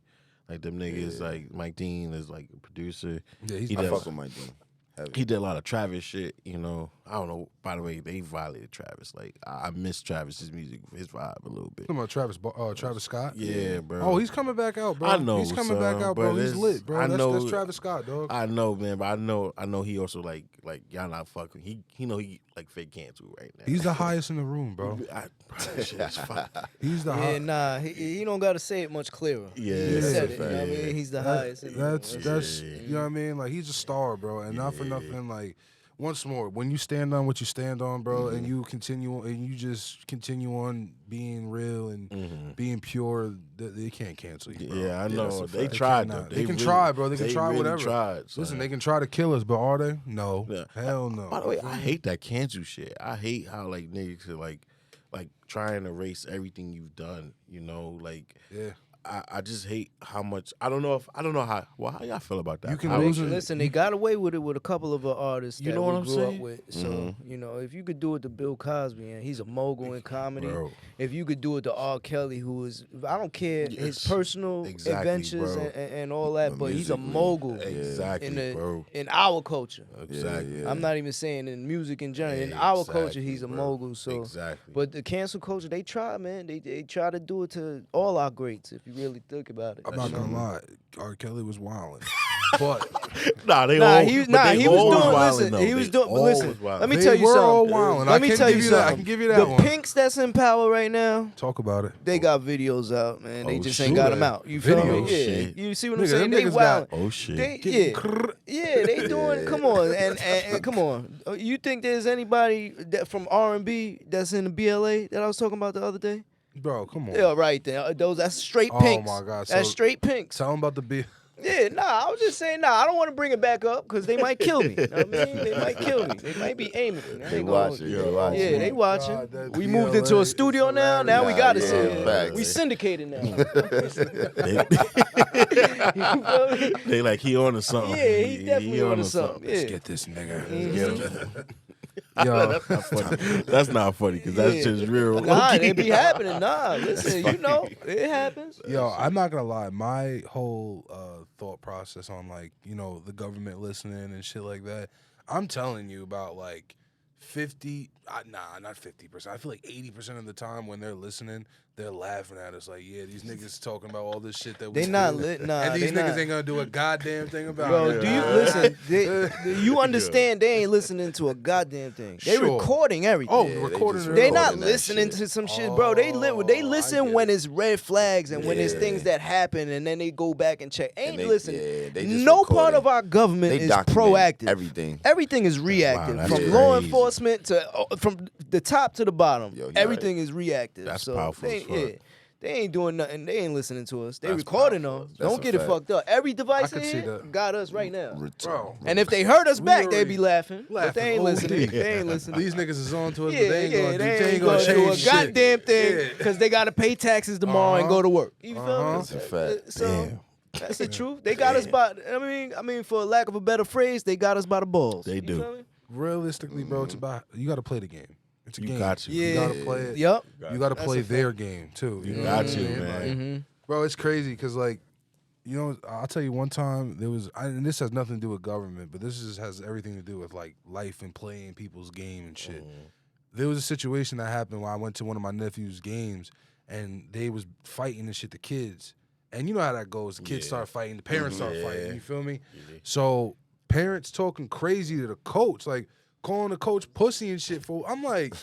like them niggas. Yeah. Like Mike Dean is like a producer. Yeah, he's He I does. fuck with Mike Dean. Heavy. He did a lot of Travis shit, you know. I don't know. By the way, they violated Travis. Like I miss Travis's music, his vibe a little bit. talking about Travis Scott. Yeah, bro. Oh, he's coming back out, bro. I know, he's coming back son, out, bro. but He's it's- lit, bro. I That's know- Travis Scott, dog. I know, man, but I know he also like y'all not fucking. He know he like fake cancel right now. He's the highest in the room, bro. bro, that shit is fuck. He's the Yeah, highest. nah, he don't got to say it much clearer. Yeah, he that's said a it. You know what I fact. mean? He's the highest. That's you know what I mean. Like he's a star, bro, and not for nothing. Like once more, when you stand on what you stand on, bro, and you just continue on being real and being pure, they can't cancel you, bro. Yeah, I that's know. a They fact. tried cannot. though. They can really- try, bro. They can try really whatever. Tried, son. Listen, they can try to kill us, but are they? No, Yeah. hell no. By the way, I hate that cancel shit. I hate how like niggas are like trying to erase everything you've done. You know, like yeah, I just hate how much. I don't know how. Well, how y'all feel about that? You can How- lose Listen, they got away with it with a couple of artists You that know we what I'm grew saying? up with. So, you know, if you could do it to Bill Cosby, and he's a mogul in comedy. Bro. If you could do it to R. Kelly, who is, I don't care his Yes, personal exactly, adventures bro. and all that, but he's a musically, mogul Exactly, bro. in our culture. Exactly. Yeah. I'm not even saying in music in general. In Yeah, our culture, exactly, he's a bro. mogul. So, Exactly. but the cancel culture, they try, man. They try to do it to all our greats. If you really think about it. I'm not gonna lie. R. Kelly was wilding, but Nah, they Nah, all. he, but nah, they he was all doing. wildin', Listen, though. he was They doing. But all listen, was wildin'. let me They tell you were all something. wildin'. I Let me can tell give you you that. I something. can give you that the one. Pinks that's in power right now. talk about it. They got videos out, man. They Oh, just ain't got them shit. out. You feel Videos? me? Yeah. Shit. You see what I'm Nigga, saying? them They niggas wild. Oh shit. They, yeah, they doing. Come on, and come on. You think there's anybody that from R&B that's in the BLA that I was talking about the other day? Bro, come on. Yeah, right there. That's straight Oh, Pinks. my God. That's So- straight Pinks. Tell him about the beef. Yeah, I was just saying, I don't want to bring it back up because they might kill me. You know what I mean? They might kill me. They might be aiming. They watch it. They watch Yeah, it. they watching. God, that We moved into BLA a studio is now. Now we Nah, got to yeah, see it. facts. We syndicated now. They like he on to something. Yeah, he definitely on to to something. Let's Yeah. get this nigga. Mhm. Yo, That's not funny. That's not funny because that's just real. Nah, it be happening. Nah, listen, you know, it happens. yo, I'm not gonna lie. My whole thought process on like the government listening and shit like that. I'm telling you about like 50. Not 50%. I feel like 80% of the time when they're listening, they're laughing at us like, yeah, these niggas talking about all this shit that we They not do. lit. Nah, And these they niggas not. ain't gonna do a goddamn thing about Yo, it. do you listen? You understand? They ain't listening to a goddamn thing. They Sure. recording everything. Oh, Yeah, they recording just it. They recording not that listening shit. to some shit, bro. They I listen get when it. it's red flags and when it's Yeah. things that happen, and then they go back and check. Ain't they- listen. yeah, they just No part recording. of our government They is document proactive. everything. Everything is reactive, that's from law crazy. enforcement to from the top to the bottom. Yo, he Everything is reactive. That's so powerful They, as fuck. yeah, they ain't doing nothing. They ain't listening to us. They That's recording powerful. them. That's Don't a get it fact. fucked up. Every device could in see here that. got us right now. Bro. And if they heard us We back, they'd already be laughing. But they ain't laughing listening. OD. They ain't listening. These niggas is on to us, Yeah, but they ain't gonna they do. They ain't gonna gonna do change a shit. goddamn thing Yeah. because they gotta pay taxes tomorrow and go to work. You feel me? That's a fact. So Damn. that's the truth. They got us by. I mean, for lack of a better phrase, they got us by the balls. They You do. feel me? Realistically, bro, it's about you got to play the game. It's a You game. got to. You Yeah. got to play it. Yup. You got to That's play a fact. their game too. You know got what I to, mean? man. Like, Mm-hmm. bro, it's crazy because like, I'll tell you one time there was, and this has nothing to do with government, but this just has everything to do with like life and playing people's game and shit. There was a situation that happened where I went to one of my nephew's games and they was fighting and shit, the kids. And you know how that goes. The kids start fighting, the parents start fighting, you feel me? So parents talking crazy to the coach, like calling the coach pussy and shit for, I'm like,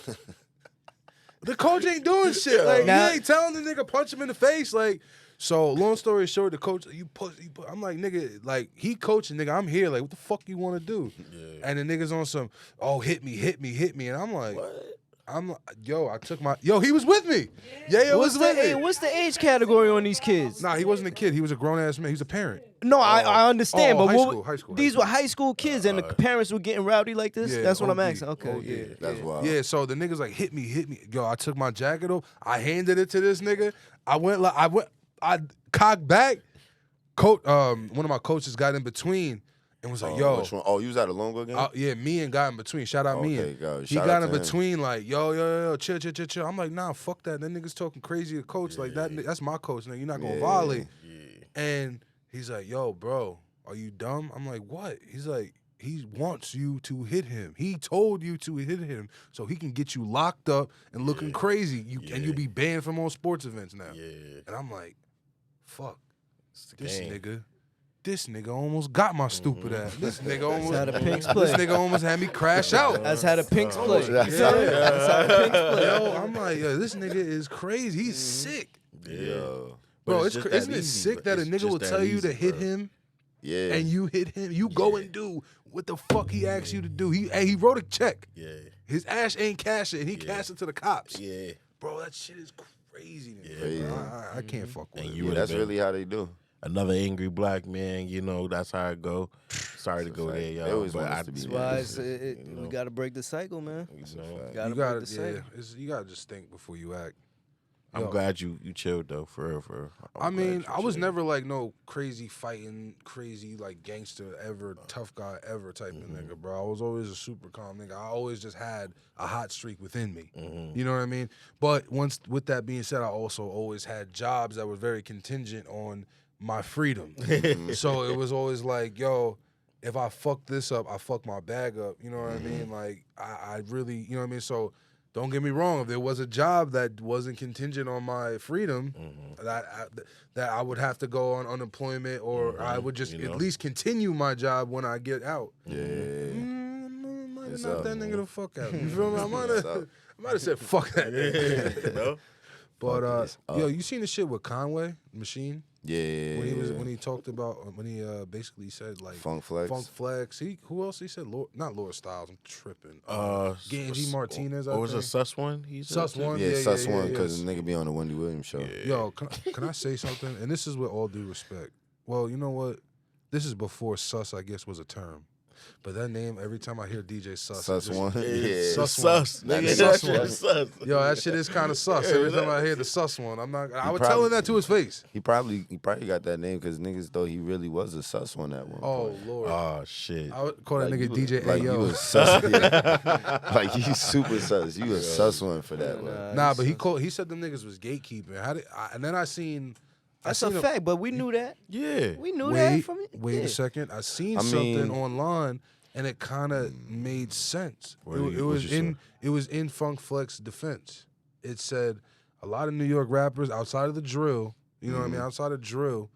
the coach ain't doing shit. Like, Now- he ain't telling the nigga punch him in the face. Like, so long story short, the coach, I'm like, nigga, like, he coaching, nigga, I'm here. Like, what the fuck you want to do? And the nigga's on some, oh, hit me. And I'm like, I took my, he was with me. Yeah, was with me. What's the age category on these kids? Nah, he wasn't a kid. He was a grown-ass man. He was a parent. No, I understand, but high what, school, high school, these high were high school kids, and the parents were getting rowdy like this. Yeah, That's what I'm OD, asking. Okay, OD. yeah. That's wild. Yeah, so the nigga's like, hit me. Yo, I took my jacket off. I handed it to this nigga. I cocked back. Coach, one of my coaches got in between and was like, yo. Which one? Oh, you was at a Longo game? Yeah, me and got in between. Shout out me. Okay, go. He Shout got out in to him. between, like, yo, chill. I'm like, nah, fuck that. That nigga's talking crazy to coach. Like, that's my coach. Now, you're not going to violate. And he's like, yo, bro, are you dumb? I'm like, what? He's like, he wants you to hit him. He told you to hit him so he can get you locked up and looking crazy. And you'll be banned from all sports events now. Yeah. And I'm like, fuck, the this game. nigga. This nigga almost got my stupid ass. This nigga almost how the Pinks play. This nigga almost had me crash out. That's how the Pinks play. Yeah. That's how the Pinks play. Yo, I'm like, yo, this nigga is crazy. He's sick. Yo. Bro, But it's just isn't that it easy, sick bro. that a It's nigga just will that tell you to easy, hit bro. him Yeah. and you hit him? You go and do what the fuck he asked you to do. He wrote a check. Yeah. His ass ain't cash it, and he cashed it to the cops. Yeah. Bro, that shit is crazy. To me, Crazy. bro. I can't fuck with And it. you Yeah, would've that's been really how they do. another angry black man. You know, that's how it go. Sorry to go fact. there, y'all. They always but want us I to be just- mad. Why we gotta break the cycle, man. you know, Gotta You break gotta, the cycle. you gotta just think before you act. I'm Yo. glad you chilled though, for real. I mean, I was chilled. never like no crazy fighting, crazy like gangster ever, tough guy ever type of nigga, bro. I was always a super calm nigga. I always just had a hot streak within me. You know what I mean? But with that being said, I also always had jobs that were very contingent on my freedom. So it was always like, yo, if I fuck this up, I fuck my bag up. You know what I mean? Like I really, you know what I mean? So don't get me wrong. If there was a job that wasn't contingent on my freedom, that I would have to go on unemployment, or I would just at least continue my job when I get out. Yeah. Might have It's knocked up, that man. nigga the fuck out. You feel me? I might It's have up. said fuck that nigga. You know? But this yo, up. you seen the shit with Conway Machine Yeah. when he talked about when he basically said like Funk Flex. Funk Flex. Who else he said? Not Laura Styles. I'm tripping. Ganji Martinez. Martinez. I Or was it think. Sus One? He said Sus too? One. Yeah, Sus yeah, one yeah. because the nigga be on the Wendy Williams show. Yo, can I say something? And this is with all due respect. Well, you know what? This is before sus, I guess, was a term. But that name, every time I hear DJ Sus, Sus it just- one. It's Yeah. sus. That Nigga, is that sus shit one. is sus. Yo, that shit is kind of sus. Every time I hear the sus one, I would tell him that to his face. He probably got that name because niggas thought he really was a sus one at one Oh point. Lord, Oh shit. I would call that Like, nigga you DJ like you Ayo. was sus. Yeah. Like you super sus. You a sus one for that one. Nah, but he said them niggas was gatekeeping. And then I seen. That's I a seen fact, but we knew that. Yeah. We knew that from it. Wait yeah. a second. I seen I something mean- online, and it kind of made sense. What It, you- it what was you in it was in Funk Flex's defense. It said a lot of New York rappers outside of the drill, you know what I mean, outside of drill,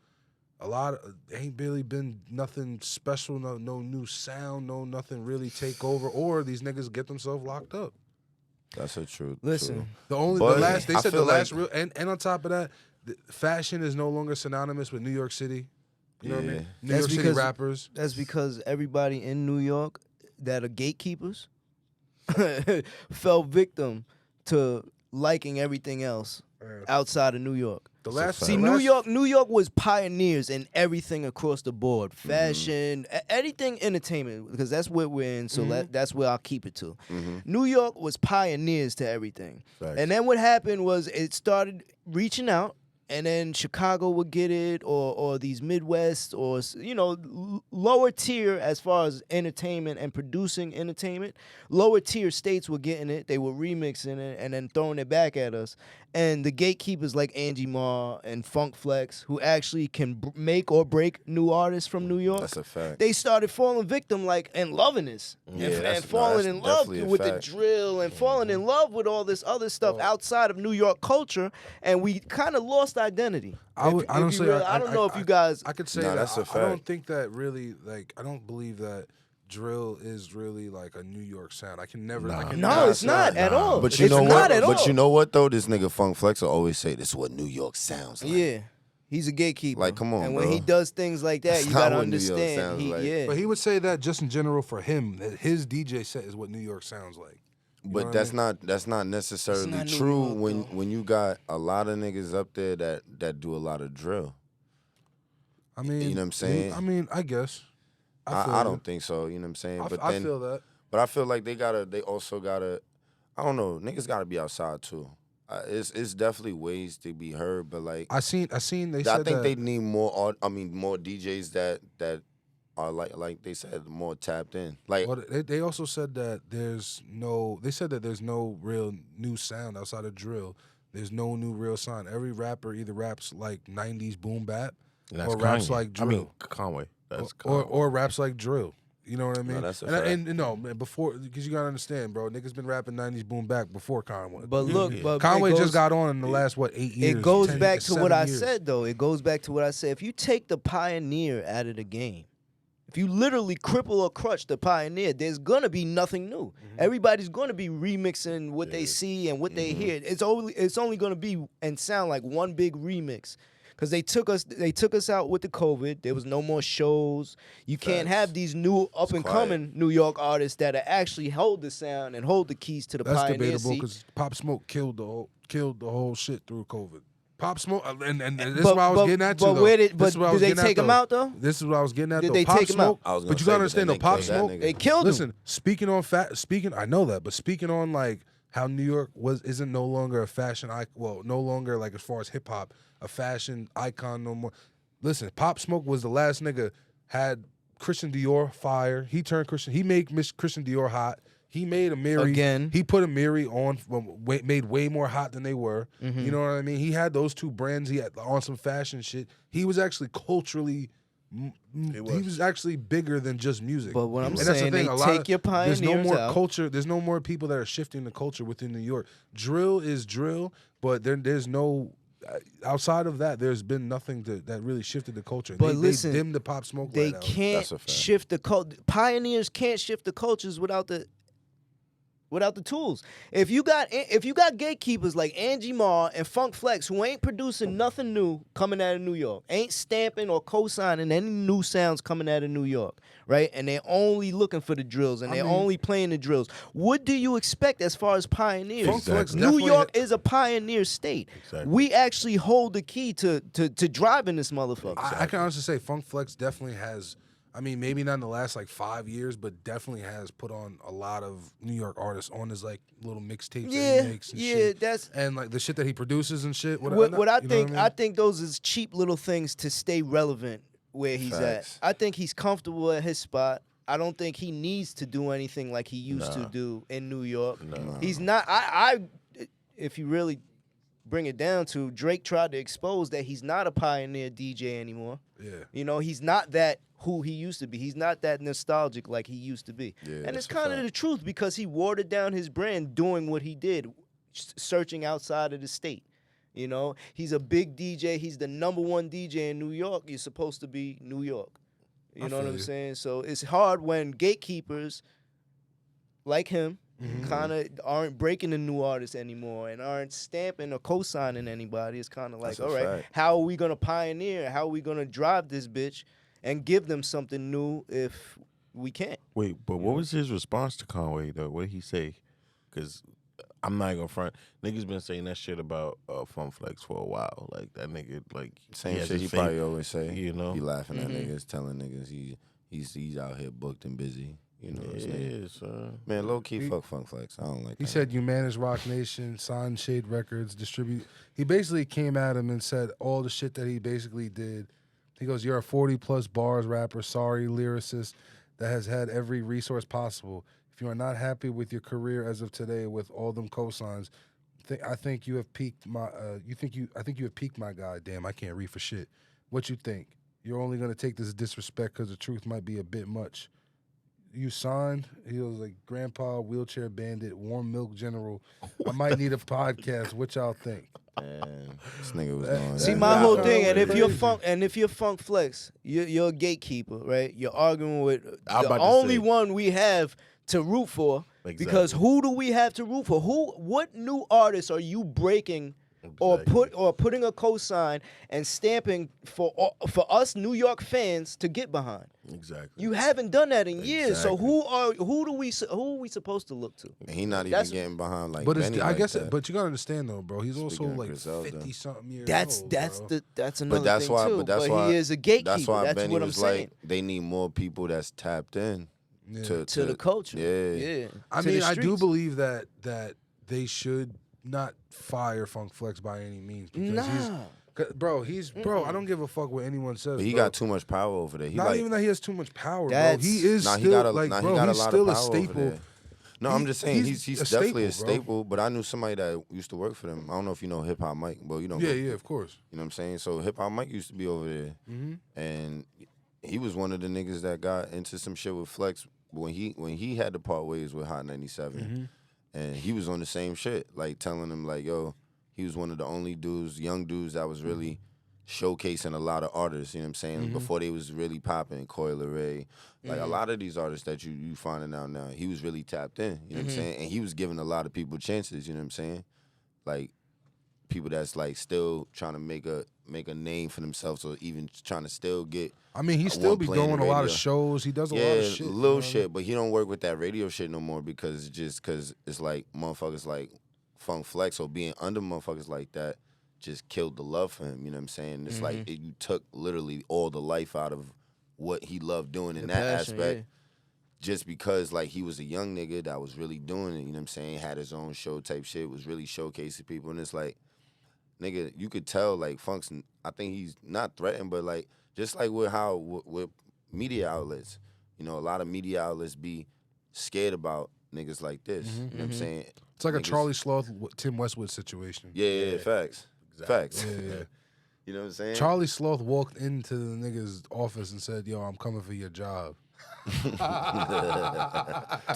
a lot of, ain't really been nothing special, no new sound, no nothing really take over, or these niggas get themselves locked up. That's a truth. Listen, But The last they I said the feel last like- real and on top of that, fashion is no longer synonymous with New York City. You know what I Yeah. mean? New That's York City because- rappers. that's because everybody in New York that are gatekeepers fell victim to liking everything else outside of New York. The last fact. See, the New last- York was pioneers in everything across the board, fashion, anything entertainment, because that's what we're in. So that's where I'll keep it to. New York was pioneers to everything, Facts. and then what happened was it started reaching out. And then Chicago would get it, or these Midwest, or lower tier as far as entertainment and producing entertainment. Lower tier states were getting it. They were remixing it and then throwing it back at us. And the gatekeepers like Angie Marr and Funk Flex, who actually can make or break new artists from New York, That's a fact. they started falling victim and loving this, Yeah, and that's- falling no, in that's love definitely a with the fact. drill and falling in love with all this other stuff outside of New York culture, and we kind of lost identity. I would If you honestly, really- I don't know if you guys. I could say Nah, that. that's a I don't fact. think that really, I don't believe that drill is really like a New York sound. I can never. I can No, never it's say not that. at all. But you It's know not what? at all. But you know what though? This nigga Funk Flex will always say this is what New York sounds like. Yeah, he's a gatekeeper. Like, come on, and when bro. he does things like that, That's you not gotta what New York understand. sounds like. Yeah, But he would say that just in general for him, that his DJ set is what New York sounds like. You know But what that's I mean? not necessarily not New true York, when though. when you got a lot of niggas up there that do a lot of drill. I mean, You know what I'm saying? I mean, I guess. I, feel I you. don't think so. You know what I'm saying? But I then, feel that. but I feel like they also gotta. I don't know. Niggas gotta be outside too. It's definitely ways to be heard, but like I seen. They I said think that. they need more. More DJs that are like they said more tapped in. Like Well, they also said that there's no. They said that there's no real new sound outside of drill. There's no new real sound. Every rapper either raps like '90s boom bap, And that's or raps Kanye. like drill, I mean, Conway. That's or Conway. raps like drill. You know what I mean? that's a and, fact. and no, man, before, because you gotta understand, bro. Niggas been rapping '90s boom bap before Conway. but look, but Conway it just goes- got on in the last 8 years. It goes 10 back to what 7 I years. said, though. It goes back to what I said. If you take the pioneer out of the game, if you literally cripple or crutch the pioneer, there's gonna be nothing new. Everybody's gonna be remixing what they see and what they hear. It's only gonna be and sound like one big remix. Because they took us out with the COVID. There was no more shows. You can't Facts. have these new up and coming New York artists that actually hold the sound and hold the keys to the That's pioneer debatable seat. because Pop Smoke killed the whole shit through COVID. Pop Smoke, and this is But- what I was but- getting at too. but though. where did- This but is what I did was they getting at, take him though. out, though? This is what I was getting at. Did though. they Pop take him out? Smoke, I was gonna but you say, gotta but understand then though. they Pop killed that Smoke. nigga. They killed him. Listen, speaking on I know that, but speaking on like how New York isn't no longer a fashion no longer like as far as hip hop, a fashion icon no more. Listen, Pop Smoke was the last nigga had Christian Dior fire. He turned Christian. He made Christian Dior hot. He made Amiri Again. He put Amiri on, made way more hot than they were. You know what I mean? He had those two brands. He had on some fashion shit. He was actually culturally. He was actually bigger than just music. But what I'm And that's the saying, thing, they a lot take of- your There's no pioneers more out. culture. There's no more people that are shifting the culture within New York. Drill is drill, but there's no. Outside of that, there's been nothing that really shifted the culture. But they listen, dimmed the Pop Smoke They light out. can't That's a fact. shift the culture. Pioneers can't shift the cultures without the tools. If you got gatekeepers like Angie Marr and Funk Flex who ain't producing nothing new coming out of New York, ain't stamping or co-signing any new sounds coming out of New York, right? And they're only looking for the drills and they're only playing the drills. What do you expect as far as pioneers? Funk Flex New definitely York is a pioneer state. Exactly. We actually hold the key to driving this motherfucker. I can honestly say Funk Flex definitely has I mean, maybe not in the last like 5 years, but definitely has put on a lot of New York artists on his like little mixtapes that he makes and shit. That's and like the shit that he produces and shit. what I think. I think those is cheap little things to stay relevant where he's Facts. at. I think he's comfortable at his spot. I don't think he needs to do anything like he used to do in New York. No. He's not. If you really bring it down to, Drake tried to expose that he's not a pioneer DJ anymore. Yeah. You know, he's not that who he used to be. He's not that nostalgic like he used to be. Yeah, and that's it's a kind of fact. the truth because he watered down his brand doing what he did, searching outside of the state. You know, he's a big DJ. He's the #1 DJ in New York. You're supposed to be New York. You know what I'm saying? So it's hard when gatekeepers like him kind of aren't breaking the new artists anymore and aren't stamping or co-signing anybody. It's kind of like, That's a all right, fact. how are we going to pioneer? How are we going to drive this bitch and give them something new if we can't? Wait, but what was his response to Conway though? What did he say? Because I'm not gonna front. Niggas been saying that shit about Funk Flex for a while. Like that nigga, like Same has shit his he faith, probably always say. you know? He laughing at niggas, telling niggas he's out here booked and busy. You know what I'm saying? Yeah, son. Man, low key, fuck Funk Flex. I don't like He that. said you manage Rock Nation, sign Shade Records, distribute. He basically came at him and said all the shit that he basically did. He goes, "You're a 40+ bars rapper, sorry lyricist that has had every resource possible. If you are not happy with your career as of today with all them cosigns, I think you have peaked my. I think you have peaked my guy. Damn, I can't read for shit. What you think? You're only gonna take this disrespect because the truth might be a bit much. You signed." He was like, "Grandpa, wheelchair bandit, warm milk general. I might need a podcast. What y'all think?" Man, this nigga was going. See, Yeah. my whole Nah, thing, and if crazy. you're Funk Flex, you're a gatekeeper, right? You're arguing with I'm the about to only say. one we have to root for. Because Exactly. who do we have to root for? What new artists are you breaking or putting a cosign and stamping for us New York fans to get behind? Exactly. You haven't done that in years. So Exactly. who are we supposed to look to? And he not even That's- getting behind like. But Benny I like guess, that. but you gotta understand though, bro. He's also Speaking of like Griselda. 50-something years That's old. another But that's thing why. too. But that's but why he is a gatekeeper. That's why That's Benny what I'm was saying. like, they need more people that's tapped in to To the culture. Yeah. I To the mean, I do streets. believe that they should not fire Funk Flex by any means because bro. I don't give a fuck what anyone says. But he bro. got too much power over there. He Not like, even that he has too much power, bro. That's- He is nah, he still got a, like, nah, he bro. got He's a lot still of a power over staple. there. No, I'm just saying he's a definitely a staple, bro. staple. But I knew somebody that used to work for them. I don't know if you know Hip Hop Mike, but you know. Yeah, of course. You know what I'm saying? So Hip Hop Mike used to be over there, and he was one of the niggas that got into some shit with Flex when he had to part ways with Hot 97, and he was on the same shit, like telling him like, yo, he was one of the only young dudes that was really showcasing a lot of artists. You know what I'm saying? Before they was really popping, Coi Leray, like a lot of these artists that you finding out now, he was really tapped in. You know what I'm saying? And he was giving a lot of people chances. You know what I'm saying? Like people that's like still trying to make a name for themselves, or even trying to still get. I mean, he still one be playing doing the a lot of radio. shows. He does a Yeah, lot of shit. little you know what I shit, mean? but he don't work with that radio shit no more because it's like motherfuckers like Funk Flex or being under motherfuckers like that just killed the love for him. You know what I'm saying? It's like you took literally all the life out of what he loved doing in The that passion, aspect. yeah. Just because like he was a young nigga that was really doing it, you know what I'm saying? Had his own show type shit, was really showcasing people, and it's like, nigga, you could tell like Funk's. I think he's not threatened, but like just like with media outlets, you know, a lot of media outlets be scared about niggas like this. You know what I'm saying? It's like a Niggas- Charlie Sloth, Tim Westwood situation. Yeah, facts. Exactly. Facts. Yeah. You know what I'm saying? Charlie Sloth walked into the nigga's office and said, "Yo, I'm coming for your job."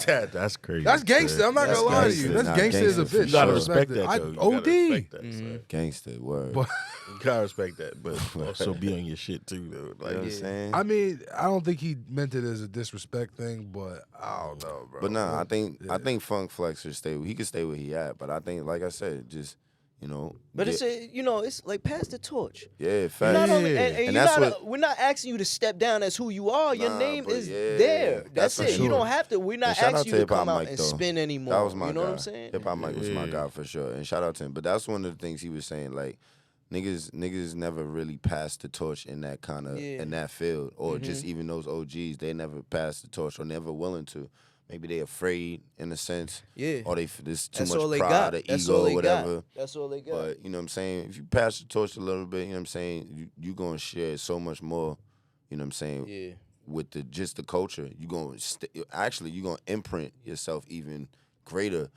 That's crazy. That's gangster. I'm not That's gonna lie to gangster. you. That's Nah, gangster as a gangster for bitch. You gotta I respect it. that, I though. You OD. gotta respect that, son. Gangster, word. But You gotta respect that, but also be on your shit too, though. you know Like, what I'm saying? I mean, I don't think he meant it as a disrespect thing, but I don't know, bro. But nah, I think Funk Flex should stay. He can stay where he at. But I think, like I said, just But get- it's like pass the torch. yeah, You're facts. not only, Yeah. and And you're that's not, what- we're not asking you to step down as who you are. Your Nah, name but is yeah, there. That's that's it. for You sure. don't have to. We're not And shout out asking to you to Hip Hop come out Mike, and though. spin anymore. That was my you know guy. what I'm saying? Hip Hop Mike was my Yeah. guy for sure. And shout out to him. But that's one of the things he was saying. Like, niggas never really passed the torch in that kind of in that field, or just even those OGs, they never passed the torch or never willing to. Maybe they afraid in a sense, or there's too much pride or ego or whatever. That's all they got. But you know what I'm saying, if you pass the torch a little bit, you know what I'm saying, you gonna share so much more. You know what I'm saying? Yeah. With just the culture, you gonna you gonna imprint yourself even greater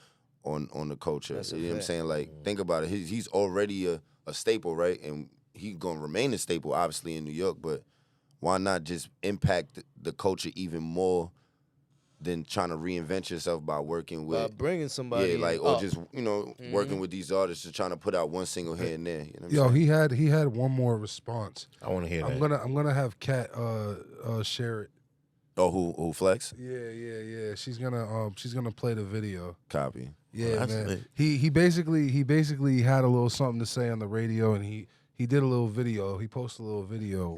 on the culture. That's you know what I'm fact. saying? Like, think about it. He's already a staple, right? And he's gonna remain a staple, obviously, in New York. But why not just impact the culture even more than trying to reinvent yourself by working with bringing somebody, or just working with these artists, just trying to put out one single here and there. You know what Yo, I'm saying? he had one more response. I want to hear I'm that. gonna have Kat share it. Oh, who Flex? Yeah. She's gonna play the video. Copy. Yeah, that's man. lit. He basically had a little something to say on the radio, and he did a little video. He posted a little video.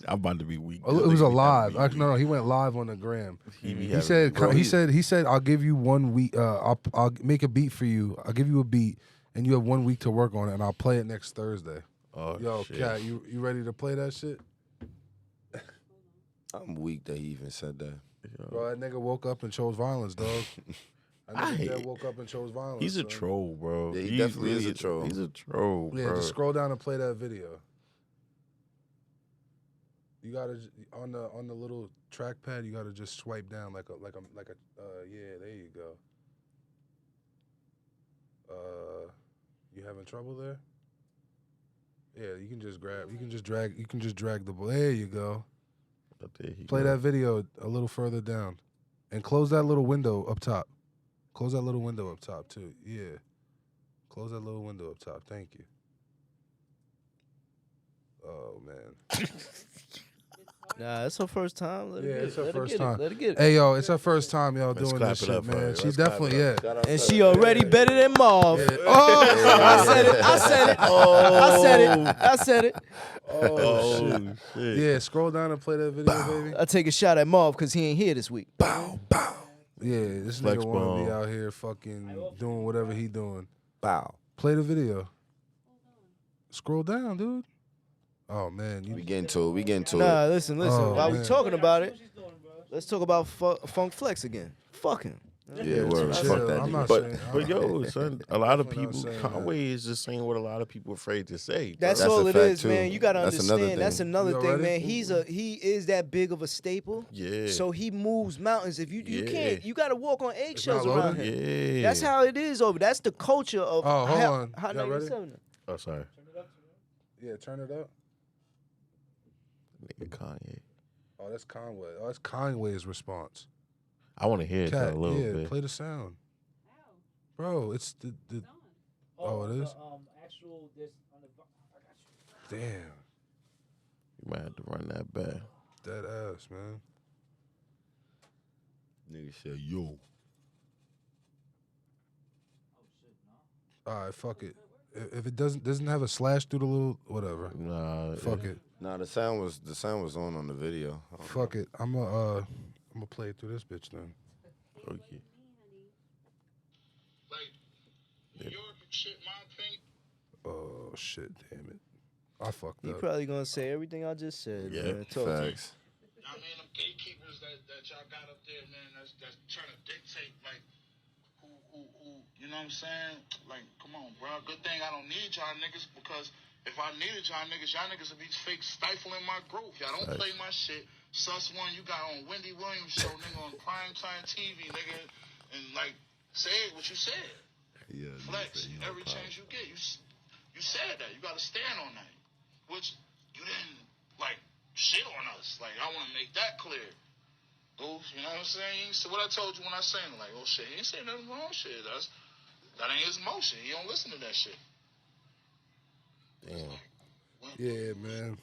I'm about to be weak. It was a live. No, he went live on the gram. He said, "I'll give you 1 week. I'll make a beat for you. I'll give you a beat, and you have 1 week to work on it, and I'll play it next Thursday." Oh, Yo, shit. Kat, you ready to play that shit? I'm weak that he even said that. Bro, that nigga woke up and chose violence, dog. That nigga woke up and chose violence. He's a son. troll, bro. Yeah, he definitely is a troll. He's a troll, Yeah, bro. just scroll down and play that video. You gotta on the little trackpad. You gotta just swipe down like a yeah. There you go. You having trouble there? Yeah, you can just grab. You can just drag. You can just drag the. There you go. Play that video a little further down, and close that little window up top. Close that little window up top too. Yeah. Close that little window up top. Thank you. Oh man. Nah, it's her first time. Let her get it's it. her Let her first get it. time. Let her get it. Hey yo, it's her first time y'all Let's doing clap this it shit, up for her. man. Let's She's clap definitely it up. And she already better than Marv. Oh, I said it. I said it. I said it. I said it. Oh, shit. yeah. Scroll down and play that video, baby. I take a shot at Marv because he ain't here this week. Bow, bow, Yeah, this Flex nigga want to bomb. be out here fucking doing whatever he doing. bow. Play the video. Scroll down, dude. Oh man, We getting to it. We getting to Nah, it. listen. Oh, While we man. talking about it, let's talk about Funk Flex again. Fuck him. Yeah, word. chill. Fuck that I'm nigga. not But saying- but yo, son, a lot of Definitely people, not saying that. Conway is just saying what a lot of people are afraid to say. bro. That's That's all a it fact, is, too. man. You gotta That's another understand. That's thing. another You thing, already? man. He is that big of a staple. Yeah. So he moves mountains. If you Yeah. can't, you gotta walk on eggshells not around loaded? him. yeah. That's how it is over. That's the culture of Oh, hold on. Hot Y'all ready? 97. Oh, sorry. Yeah, turn it up. Nigga Kanye. Oh, that's Conway. Oh, that's Conway's response. I want to hear it though, Cat, a little yeah, bit. play the sound. Bro, it's the Oh, it is? Actual, this on the. I got you. damn, You might have to run that back. dead ass, man. Nigga said, yo. All right, fuck it. If it doesn't have a slash through the little whatever, Nah. fuck it. Nah, the sound was on the video. I don't Fuck it. I'm gonna play it through this bitch then. Okay. Oh shit, damn it. I fucked He up. probably gonna say everything I just said. Yeah, man. Talk know. to me. Facts. I mean, them gatekeepers that y'all got up there, man, that's trying to dictate, like, who, you know what I'm saying? Like, come on, bro. Good thing I don't need y'all niggas, because if I needed y'all niggas would be fake stifling my growth. Y'all don't play my shit. Sus One, you got on Wendy Williams show, nigga, on primetime TV, nigga, and, like, say what you said. Yeah. Flex, every chance you get, you said that. You got to stand on that. Which you didn't, like, shit on us. Like, I want to make that clear. Boof, you know what I'm saying? So what I told you when I sang, like, oh, shit, he ain't saying nothing wrong shit. That ain't his motion. He don't listen to that shit. Damn. Yeah, man.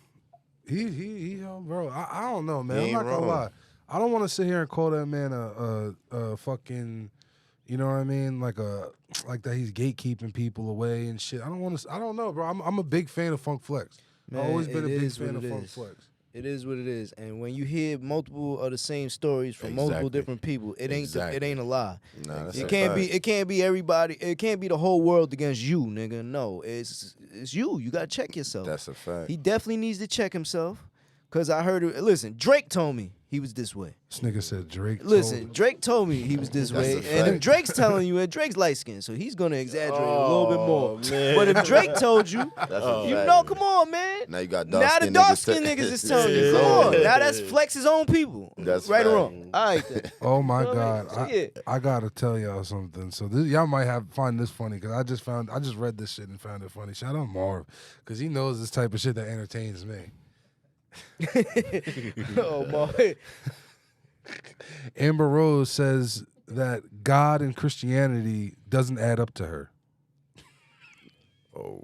He bro. I don't know, man. He I'm ain't not gonna wrong. lie. I don't want to sit here and call that man a fucking, you know what I mean, like that he's gatekeeping people away and shit. I don't want to. I don't know, bro. I'm a big fan of Funk Flex. Man, I've always been a it big is fan what of it Funk is. Flex. It is what it is. And when you hear multiple of the same stories from multiple Exactly. different people, it ain't Exactly. it ain't a lie. Nah, that's It a can't fact. be everybody. It can't be the whole world against you, nigga. No, it's you. You gotta check yourself. That's a fact. He definitely needs to check himself. Cause I heard it. Listen, Drake told me he was this way. This nigga said Drake. Listen, Drake told me he was this That's way, a and fact. if Drake's telling you, and Drake's light skinned, so he's gonna exaggerate a little bit more. Man. But if Drake told you, That's a you fact. know, come on, man. Now you got Now dark the skinned dark skinned niggas is telling you, come on. Now that's flex his own people. That's right or fact. wrong. All right. Then. Oh my You know what I God, mean? So, I gotta tell y'all something. So this, y'all might find this funny because I just read this shit and found it funny. Shout out Marv because he knows this type of shit that entertains me. Oh boy. Amber Rose says that God and Christianity doesn't add up to her. Oh.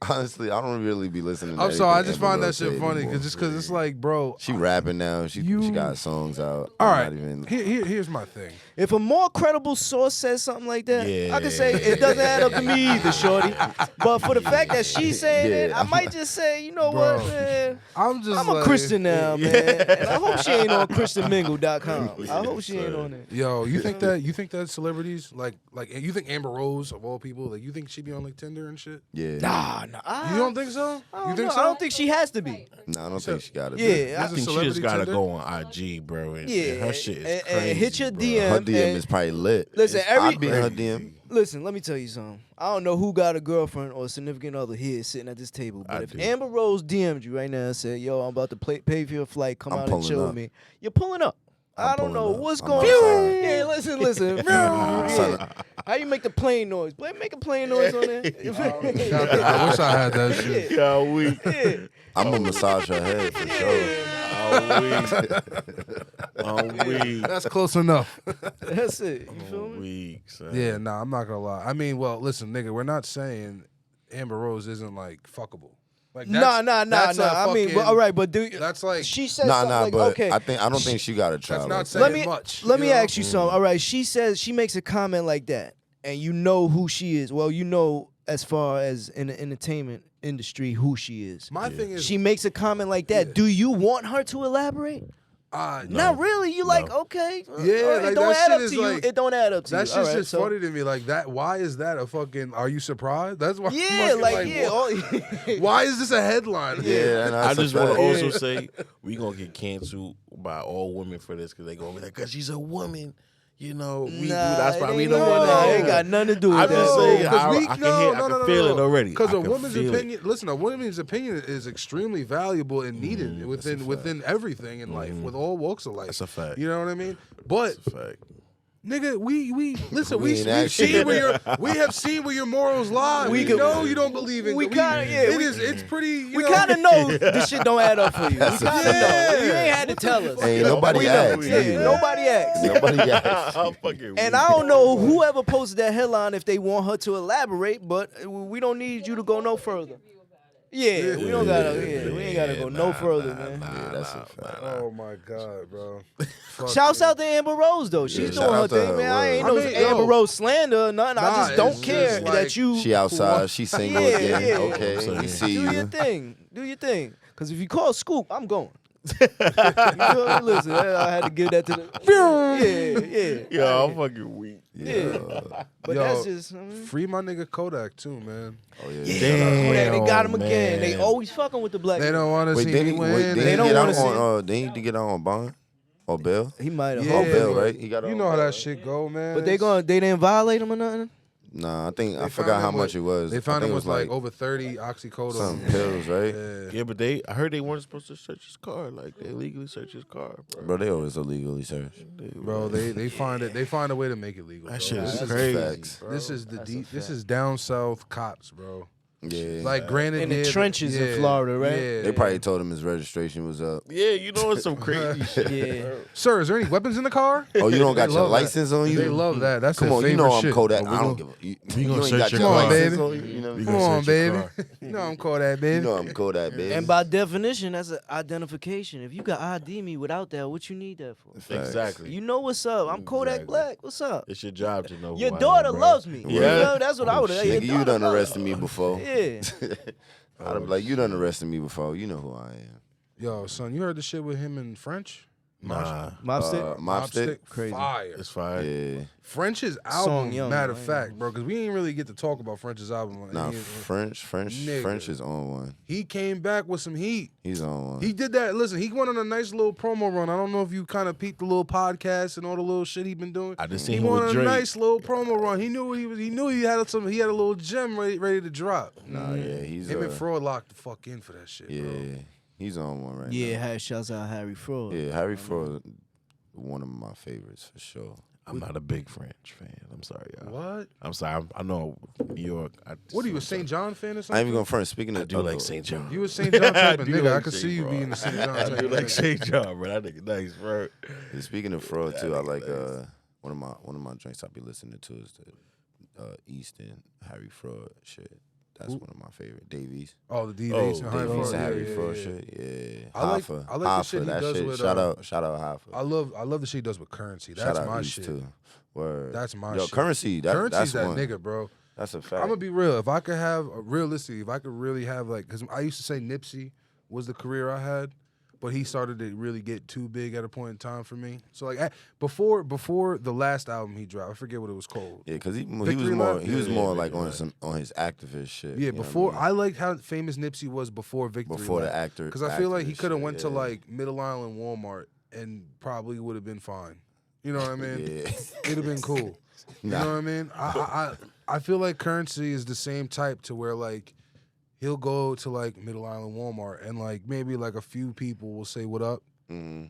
Honestly, I don't really be listening to I'm sorry, I anything just Amber find that Rose shit say funny anymore. because it's like, bro. She rapping now. She got songs out. All I'm right, not even- here's my thing. If a more credible source says something like that, I can Yeah. say it doesn't add up to me either, shorty. But for the fact that she's saying it, I might just say, you know Bro, what, man? I'm just I'm a like, Christian now, man. And I hope she ain't on ChristianMingle.com. I hope she ain't on it. Yo, you think that celebrities like you think Amber Rose of all people, like you think she be on like Tinder and shit? Yeah. Nah. You don't think so? I You don't think know. so? I don't think she has to be. Nah, I don't think she got it. Yeah, I There's a think she celebrity just gotta Tinder? go on IG, bro. And her shit is and crazy. hit your bro. DM. Her DM and- is probably lit. Listen, I'd be in her DM. Listen, let me tell you something. I don't know who got a girlfriend or a significant other here sitting at this table, but I if do. Amber Rose DM'd you right now and said, "Yo, I'm about to pay for your flight, come I'm out and pulling chill up. with me," you're pulling up. I I'm don't know pulling up. what's I'm going outside. on. Yeah, listen. Yeah. How you make the plane noise? Make a plane noise on there. I wish I had that shit. Yeah, weak. Yeah. I'm gonna massage her head for sure. I'm weak. That's close enough. That's it. You feel me? Weak, son. Yeah, nah, I'm not gonna lie. I mean, well, listen, nigga, we're not saying Amber Rose isn't like fuckable. Like Nah. that's a I mean, fucking- well, all right, but do That's like she said Nah, something like, but okay. I don't think she got a try. that's like not that. saying much. Let me you know? ask you something. All right, she says she makes a comment like that, and you know who she is. Well, you know as far as in the entertainment industry who she is. My thing is, She makes a comment like that. Yeah. Do you want her to elaborate? Not really. You like okay? Yeah, all right, like, it don't that add shit up is to you. like- It don't add up to that's you. All just right, it's so- funny to me. Like that. Why is that a fucking? Are you surprised? That's why. I'm Yeah, fucking like yeah. what? Why is this a headline? Yeah, and I that's a just want to fact. also say we gonna get canceled by all women for this because they gonna be like, cause she's a woman. You know, we do. That's why we don't want Nah, to. it ain't got nothing to do with I'm that. just saying, I can no, hear, no, I no, can feel it already. Because I a can woman's feel it. opinion, listen, a woman's opinion is extremely valuable and needed within everything in life, with all walks of life. That's a fact. You know what I mean? But That's a fact. nigga, we listen. We ain't actually- we have seen where your morals lie. We can- know you don't believe in. we kinda- yeah, It we- is. It's pretty. You We know, kind of know this shit don't add up for you. We kind of Yeah. know. You ain't had to tell us. Ain't nobody We know. asked. Yeah, either. nobody asked. Nobody asked. I'm fucking And I don't know whoever posted that headline if they want her to elaborate, but we don't need you to go no further. Yeah, we don't gotta. Yeah, we ain't gotta go no further, man. Yeah, that's a fact. Oh my god, bro. Fuck Shouts you. out to Amber Rose though. She's Yeah, doing shout her out to thing, her, man. I ain't word. no I mean, Amber yo. Rose slander or nothing. I Nah, just don't it's care just like- that you She outside. She single Yeah, again. yeah. Okay, we see do your you. thing. Do your thing. Because if you call Scoop, I'm going. You feel me? Listen, I had to give that to the. Yeah. Yeah, I'm fucking weak. Yeah. But Yo, that's just. I mean, Free my nigga Kodak too, man. Oh yeah. Kodak, they got him Damn, again. They man. always fucking with the black. They man. don't want to Wait, see didn't me he? win. Wait, They don't get wanna out see- on? They need to get out on bond or bail. He might have. Yeah, Oh, bail, but right? He got You on know how bail, that right? shit go, man. But they didn't violate him or nothing. Nah, I think I They forgot found how him much with- it was. They I found think him it with was like over 30 oxycodone. some pills, right? Yeah. Yeah, but I heard they weren't supposed to search his car. Like they illegally searched his car, bro. Bro, they always illegally searched. Bro, they find it. They find a way to make it legal. That bro. shit is This crazy. facts. bro. This is the That's a deep. This fact. is down south cops, bro. Yeah. Like granted, In the yeah, trenches in yeah, Florida, right? Yeah. They probably told him his registration was up. Yeah, you know it's some crazy shit. Yeah. Sir, is there any weapons in the car? Oh, you don't They got your love that. license on you? They love that. That's Come their on, you favorite know I'm shit. Kodak. We I don't gon- give a. You we gonna ain't search got your your car. license Come on, on you. You know, We Come gonna on, search your baby. car. You know I'm Kodak, you baby. know I'm Kodak, baby. And by definition, that's an identification. If you got ID me without that, what you need that for? Facts. Exactly. You know what's up. I'm Kodak Exactly. Black. What's up? It's your job to know. Your who I daughter am, bro. loves me. You Yeah. know, that's what I would have. Nigga, you done arrested me before. Yeah. I'd be like, you done arrested me before. You know who I am. Yo, son, you heard the shit with him in French? Nah, Mob Stick? Mobstick. Fire. it's fire. Yeah. French's Song album, Young, matter right? of fact, bro, because we didn't really get to talk about French's album. Nah, Nigga. French is on one. He came back with some heat. He's on one. He did that. Listen, he went on a nice little promo run. I don't know if you kind of peeped the little podcast and all the little shit he been doing. I just He seen him went with on a Drake. nice little promo run. He knew what he was. He knew he had some. He had a little gem ready to drop. Nah, yeah, he's Him and Fraud locked the fuck in for that shit. yeah, Bro. he's on one right Yeah, now. shouts out Harry Fraud. Yeah, Harry Fraud, one of my favorites for sure. I'm not a big French fan. I'm sorry, y'all. What? I'm sorry. I know New York. What are you, a St. John fan or I ain't something? even going front. Speaking of, I do like St. John. You a St. John type of do nigga. I like could St. see you John. being a St. John I type do of like nigga. St. John, bro. That nigga nice, bro. Speaking of Fraud too, I nigga like nice. one of my drinks I be listening to is the Easton Harry Fraud shit. That's one of my favorite. Davies. Oh, the D Oh, Days and Harry Davies Fraud. and Harry Yeah, Fraud yeah, shit. Yeah. I like- Hoffa. I like the shit he that does shit. with, shout out Hoffa. I love the shit he does with Currency. That's Shout out my East shit. too. Word. That's my Yo, shit. Currency. Currency's That's that one. nigga, bro. That's a I'm fact. gonna be real. If I could have realistically, if I could really have like, because I used to say Nipsey was the career I had, but he started to really get too big at a point in time for me. So like before the last album he dropped, I forget what it was called. Yeah, because he was Victory more Lap? he was Yeah, more yeah, like Victory on his activist shit. Yeah, you know what before mean? I liked how famous Nipsey was before Victory. Before the Lap. actor, Because I feel like he activist could have shit, went to yeah. like Middle Island Walmart and probably would have been fine. You know what I mean? Yeah. It'd have been cool. You know what I mean? I feel like Currency is the same type to where like he'll go to like Middle Island Walmart and like maybe like a few people will say what up,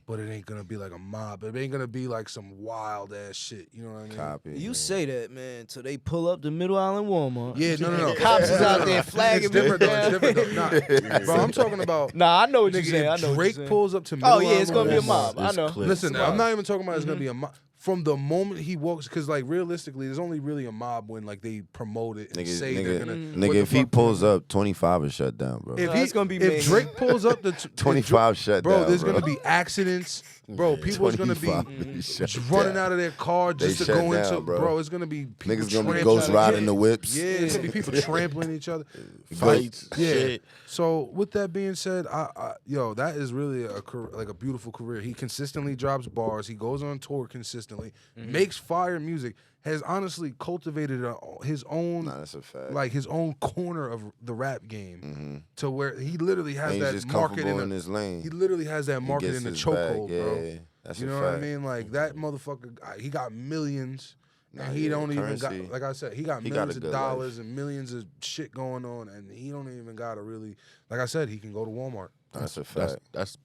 but it ain't gonna be like a mob. It ain't gonna be like some wild ass shit. You know what I mean? Copy. You man. say that, man, till they pull up the Middle Island Walmart. Yeah, no. Cops is out there flagging It's different me though. It's different though. Nah, bro, I'm talking about. Nah, I know what you're Nigga, saying. I if know what Drake you're saying. pulls up to Middle Oh yeah, it's Island gonna be a Walmart, mob. I It's know. clips. Listen, Wow. I'm not even talking about it's gonna be a mob. From the moment he walks, because like realistically, there's only really a mob when like they promote it and say they're gonna. what Nigga, the if he fuck pulls up, 25 is shut down, bro. If No, it's gonna be if mayhem. Drake pulls up the 25 shut bro, down, there's bro. gonna be accidents, bro. People's gonna 25 be is shut running down. out of their car just They to shut go into, down, bro. bro. It's gonna be people Niggas gonna be trampling ghost each riding other. the whips. Yeah, it's gonna be people trampling each other. Fights, Yeah. shit. So with that being said, yo, that is really like a beautiful career. He consistently drops bars. He goes on tour consistently, makes fire music. Has honestly cultivated his own, Nah, that's a fact. like his own corner of the rap game, to where he literally has And he's that just market comfortable in in his lane. He literally has that He market gets in the his bag, chokehold, bro. yeah, that's You a know what I fact. mean? Like that motherfucker, he got millions. Nah, And he yeah, don't even Currency. got, like I said, he got He got millions a of good dollars and millions of shit going on, and he don't even got to really, like I said, he can go to Walmart. That's a fact. That's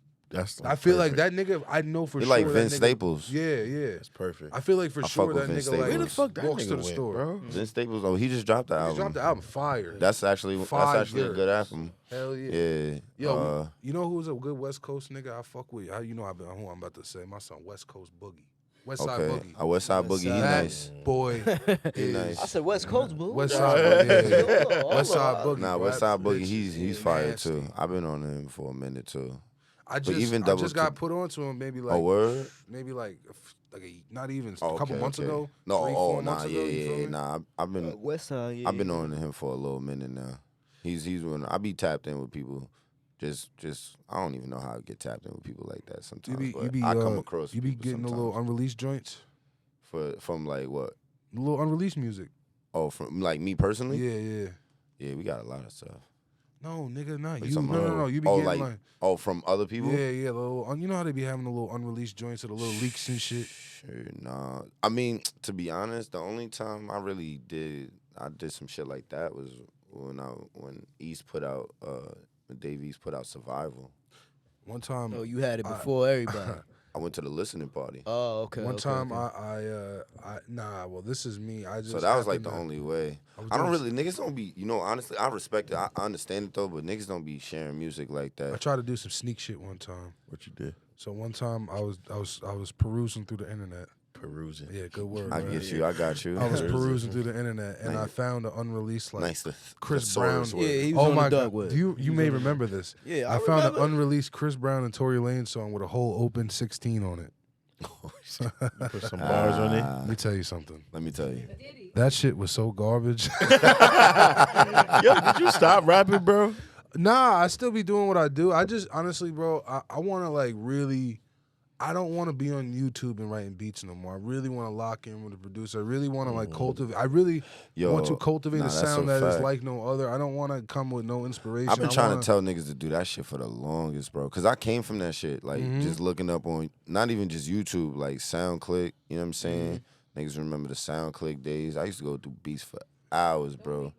I feel like perfect. that nigga, I know for You're sure. like that Vince nigga- Staples. Yeah. That's perfect. I feel like for I sure fuck that with Vince nigga like Staples. Where the fuck that walks nigga to the went, store. bro? Vince Staples, oh, he just dropped the He album. dropped the album fire. That's actually a Fire. good album. Hell yeah. Yeah. Yo, you know who's a good West Coast nigga I fuck with? How you know who I'm about to say? My son, West Coast Boogie. West Side okay. Boogie. West Side Boogie, he That nice. boy He is nice. I said West Coast, boo. West Side Boogie. Yeah. West Side Boogie. Nah, bro. West Side That Boogie, bitch he's is fire nasty. too. I've been on him for a minute too. I just even I double just got to- put onto him maybe Oh, like word? maybe like not even Oh, a couple okay, months okay. ago. No, 3-4 oh, nah, months ago, you feel me? nah. I've been West Side, yeah. I've been on him for a little minute now. He's one. I be tapped in with people. Just I don't even know how to get tapped in with people like that You sometimes. be but you be I come across you be people getting the sometimes. little unreleased joints, from like what? the little unreleased music. Oh, from like me personally? Yeah. Yeah, we got a lot of stuff. No, nigga, not Like you. some, No. You be oh, getting like oh, from other people? yeah, the little. You know how they be having the little unreleased joints or the little leaks and shit. Sure, nah. I mean, to be honest, the only time I did some shit like that was when East put out when Dave East put out Survival. One time, Oh, you had it before everybody. I went to the listening party. Oh, okay. one okay, time okay. well, this is me. I just So that was like happened the to- only way. was I don't doing- really niggas don't be honestly I respect it. I understand it though, but niggas don't be sharing music like I that. tried to do some sneak shit one time. What you did? So one time I was perusing through the internet. Perusing. Yeah, good word. I right? get you. I got you. I was Perusing. perusing through the internet and I Nice. found an unreleased like Nice. Chris Brown. thesaurus word. Yeah, he was Oh on my the dog god, with. you may remember this. Yeah, I I found remember. an unreleased Chris Brown and Tory Lanez song with a whole open 16 on it. Put some bars on it. Let me tell you something. Let me tell you. That shit was so garbage. Yo, did you stop rapping, bro? Nah, I still be doing what I do. I just honestly, bro, I want to like really. I don't want to be on YouTube and writing beats no more. I really want to lock in with a producer. I really want to like cultivate. I really want to cultivate a sound that is like no other. I don't want to come with no inspiration. I've been trying to tell niggas to do that shit for the longest, bro. Because I came from that shit. Like, just looking up on, not even just YouTube, like SoundClick. You know what I'm saying? Niggas remember the SoundClick days. I used to go do beats for hours, bro.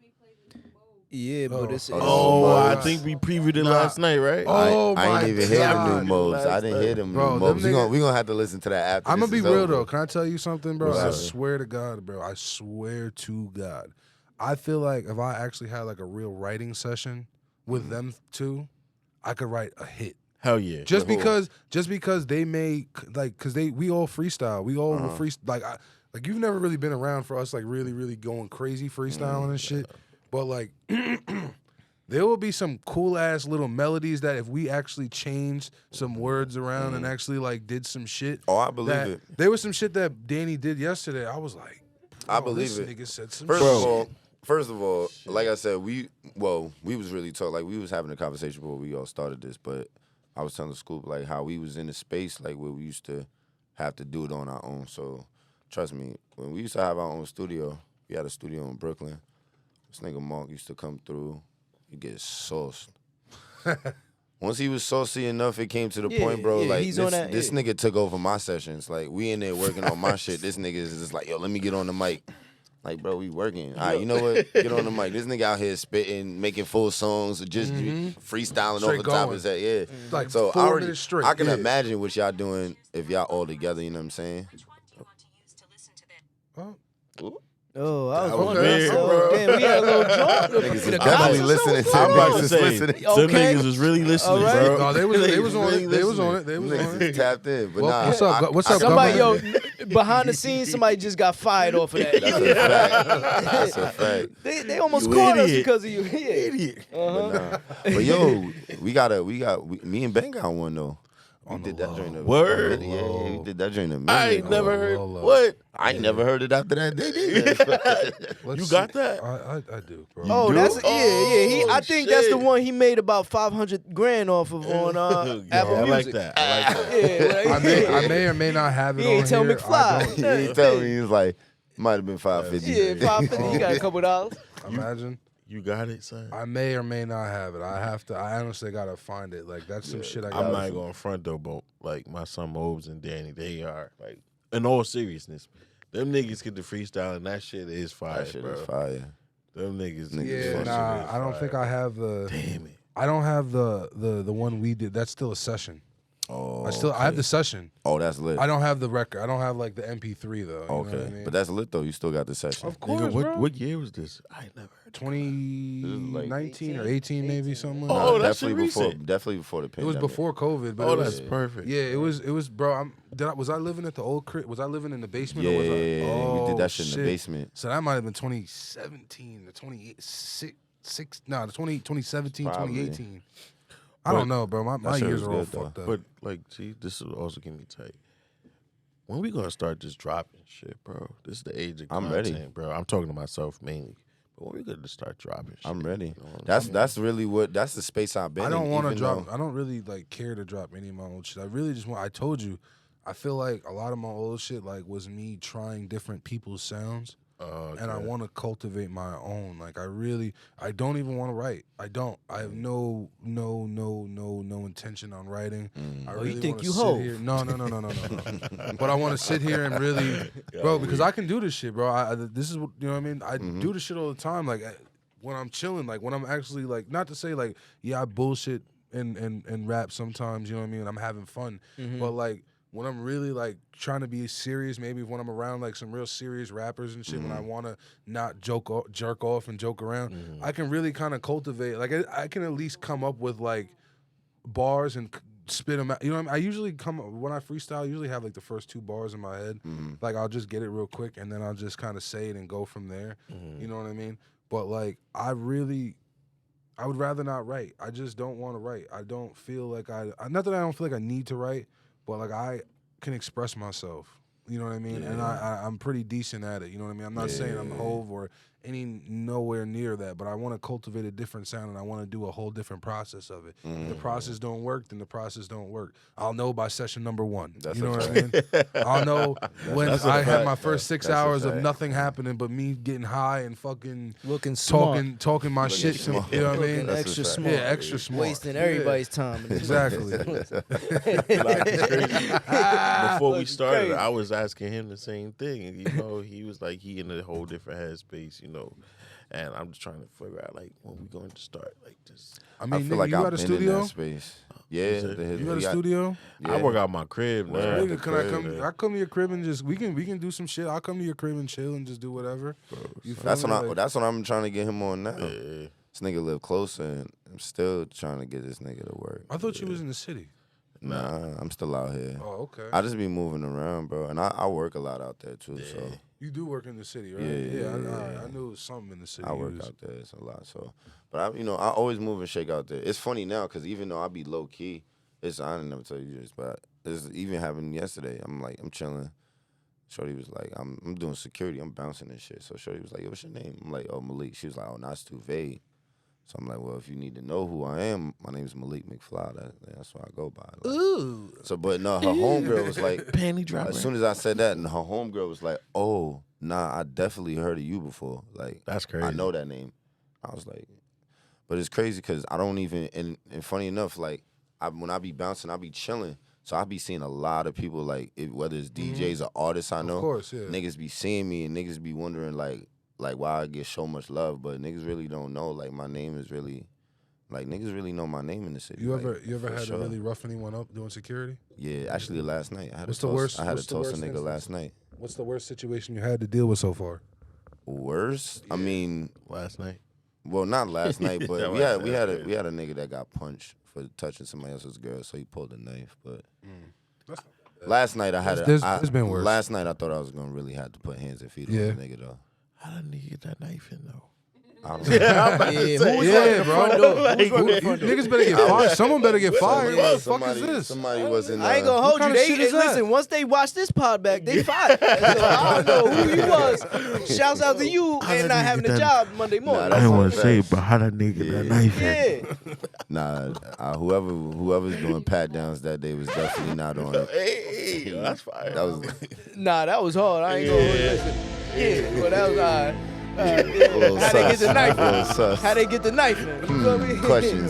Yeah, but it's I think we previewed it last night, right? I ain't even hear them new modes. I didn't hear them new modes. We gonna have to listen to that after. I'm gonna be real though. Can I tell you something, bro? I swear to God, bro. I swear to God. I feel like if I actually had like a real writing session with them two, I could write a hit. Hell yeah. Just because they make like we all freestyle. We all like you've never really been around for us like really really going crazy freestyling and shit. But like there will be some cool ass little melodies that if we actually changed some words around and actually like did some shit. Oh, I believe it. There was some shit that Danny did yesterday. I was like, I believe this it. nigga said some First of all, like I said, we was really talking, like we was having a conversation before we all started this, but I was telling Scoop like how we was in a space like where we used to have to do it on our own. So trust me, when we used to have our own studio, we had a studio in Brooklyn. This nigga Mark used to come through, he'd get sauced. Once he was saucy enough, it came to the point, bro, like this nigga took over my sessions. Like we in there working on my shit. This nigga is just like, yo, let me get on the mic. Like, bro, we working. All right, you know what? Get on the mic. This nigga out here spitting, making full songs, just freestyling Straight off the top of going. his head. Yeah. Like So 4 minutes straight. I can imagine what y'all doing if y'all all together, you know what I'm saying? Oh, I was was wondering. weird, Oh, bro. damn, we had a little joint. Niggas is The definitely guys listening to I'm about to niggas say, listening. them niggas is really listening, All right. bro. No, they was on really it. They was on listening. it. They was Niggas on is it. tapped in. But Well, nah, what's up? What's up, Somebody, government? behind the scenes, somebody just got fired off of that. That's a fact. That's a fact. They almost You caught us idiot. because of you. Yeah. Idiot. But yo, me and Ben got one though. We did that joint. Word? Yeah, we did that joint a minute I ain't ago. never heard. Lola. What? I ain't never heard it after that day. Either. You got that? I do, bro. Oh, do? that's yeah. I think that's the shit. one he made about 500 grand off of on Apple I like Music. that. I like that. Yeah, I may or may not have it He on ain't tell here. McFly. I don't He ain't tell me. He was like, might have been 550. yeah, 550. He got a couple dollars. imagine. You got it, son. I may or may not have it. I honestly gotta find it. Like that's some shit I got. I'm not going front though, but like my son Mobes and Danny, they are like, in all seriousness, them niggas get the freestyle and that shit is fire, That shit bro. is fire. Them niggas. Yeah, fucking nah. is I don't fire. think I have the. Damn it. I don't have the one we did. That's still a session. Oh, I have the session. Oh, that's lit. I don't have the record. I don't have like the MP3 though. You know Okay, what I mean? but that's lit though. You still got the session. Of course, Nigga, bro. what year was this? I ain't never heard. 2019 or 18 maybe something. Like Oh, that. that's definitely before. recent. Definitely before the It was pandemic. before COVID, but Oh, it was, that's perfect. yeah, it was, bro. Was I living at the old crib? Was I living in the basement? Yeah, or was I, we did that shit in the shit. basement. So that might have been 2017 or 2017, Probably. 2018. I don't know, bro. My shit years was are all good, though. fucked up. But like, see, this is also getting me tight. When we gonna start just dropping shit, bro? This is the age of I'm content, ready. bro. I'm talking to myself mainly. But when we gonna start dropping shit? I'm ready. You know what I'm saying? That's really that's the space I've been I don't want to drop. I don't really like care to drop any of my old shit. I really just want. I told you, I feel like a lot of my old shit like was me trying different people's sounds. And I want to cultivate my own. Like I don't even want to write. I don't. I have no intention on writing. I really you think wanna you sit Hov? here. No. But I want to sit here and really, bro, because I can do this shit, bro. This is what you know. What I mean, I do this shit all the time. Like when I'm chilling, like when I'm actually like, not to say like, yeah, I bullshit and rap sometimes. You know what I mean? And I'm having fun, but like. When I'm really like trying to be serious, maybe when I'm around like some real serious rappers and shit, when I want to not jerk off and joke around, I can really kind of cultivate. Like I can at least come up with like bars and spit them out. You know what I mean? I usually when I freestyle, I usually have like the first 2 bars in my head. Like I'll just get it real quick and then I'll just kind of say it and go from there. You know what I mean? But like I would rather not write. I just don't want to write. I don't feel like not that I don't feel like I need to write. But like I can express myself. You know what I mean? And I'm pretty decent at it. You know what I mean? I'm not saying I'm Hove or nowhere near that, but I want to cultivate a different sound and I want to do a whole different process of it. If the process don't work, then the process don't work. I'll know by session number 1. That's you know a what I mean? I'll know when I had my first 6 That's a hours of fact. nothing happening but me getting high and fucking Looking smart. talking my shit. You know what I mean? Looking That's a extra fact. smart. Yeah, extra smart. Wasting everybody's time. Exactly. Like, it's crazy. Before we Looking started, crazy. I was asking him the same thing. And, you know, he was like, he in a whole different headspace, you know. And I'm just trying to figure out, like, when we going to start, like, this. I I mean, feel nigga, like you I've got a been in studio? that space. Yeah, Is it? You got a studio? Yeah. I work out my crib now. Word. Nigga, can I come? crib, I come to your crib and just we can do some shit. I'll come to your crib and chill and just do whatever. You feel That's me? what Like, that's what I'm trying to get him on now. Yeah. This nigga live closer, and I'm still trying to get this nigga to work. I thought you was in the city. Nah, I'm still out here. Oh, okay. I just be moving around, bro, and I work a lot out there too. So You do work in the city, right? Yeah, I knew it was something in the city. I You work was- out there. It's a lot. So, but I always move and shake out there. It's funny now because even though I be low key, I didn't never tell you this, but this even happened yesterday. I'm chilling. Shorty was like, I'm doing security. I'm bouncing and shit. So Shorty was like, yo, what's your name? I'm like, oh, Malik. She was like, oh, no, that's too vague. So I'm like, well, if you need to know who I am, my name's Malik Mcfly. That's what I go by. Like, Ooh. so, but no, her homegirl was like, Panty dropper. as soon as I said that, and her homegirl was like, oh, nah, I definitely heard of you before. Like, That's crazy. I know that name. I was like, but it's crazy because I don't even, and funny enough, like, when I be bouncing, I be chilling. So I be seeing a lot of people, like, whether it's DJs or artists I know. Of course, yeah. Niggas be seeing me and niggas be wondering, like why I get so much love. But niggas really don't know, like, my name is really, like, niggas really know my name in the city. You like, ever for had sure. to really rough anyone up doing security? Yeah, actually last night. I had What's to the toss, worst- I had what's to the toss a worst nigga instance? last night. What's the worst situation you had to deal with so far? Worse? I mean, Last night. well, not last night, but That we was had sad. we had a nigga that got punched for touching somebody else's girl, so he pulled a knife. But last night I had There's been worse. Last night I thought I was gonna really have to put hands and feet on Yeah. the nigga though. How did nigga get that knife in, though? I don't know. Yeah, who was Yeah, running the bro. front door? Who's running the front door? Niggas better get fired. Someone better get fired. What the fuck is this? Somebody was in. I ain't gonna hold you. kind of They shit is that? listen. Once they watch this pod back, they fired. So I don't know who you was. Shouts out to you and not having a job Monday morning. Nah, I didn't wanna say it, but how that nigga get that knife Yeah, Nah, whoever's doing pat downs that day was definitely not on it. Hey, yo, that's fire. That was nah, that was hard. I ain't gonna hold you. Listen. Yeah, well, that was all right. a little How they get the sus. knife? A little sus. How they get the knife in? You feel me?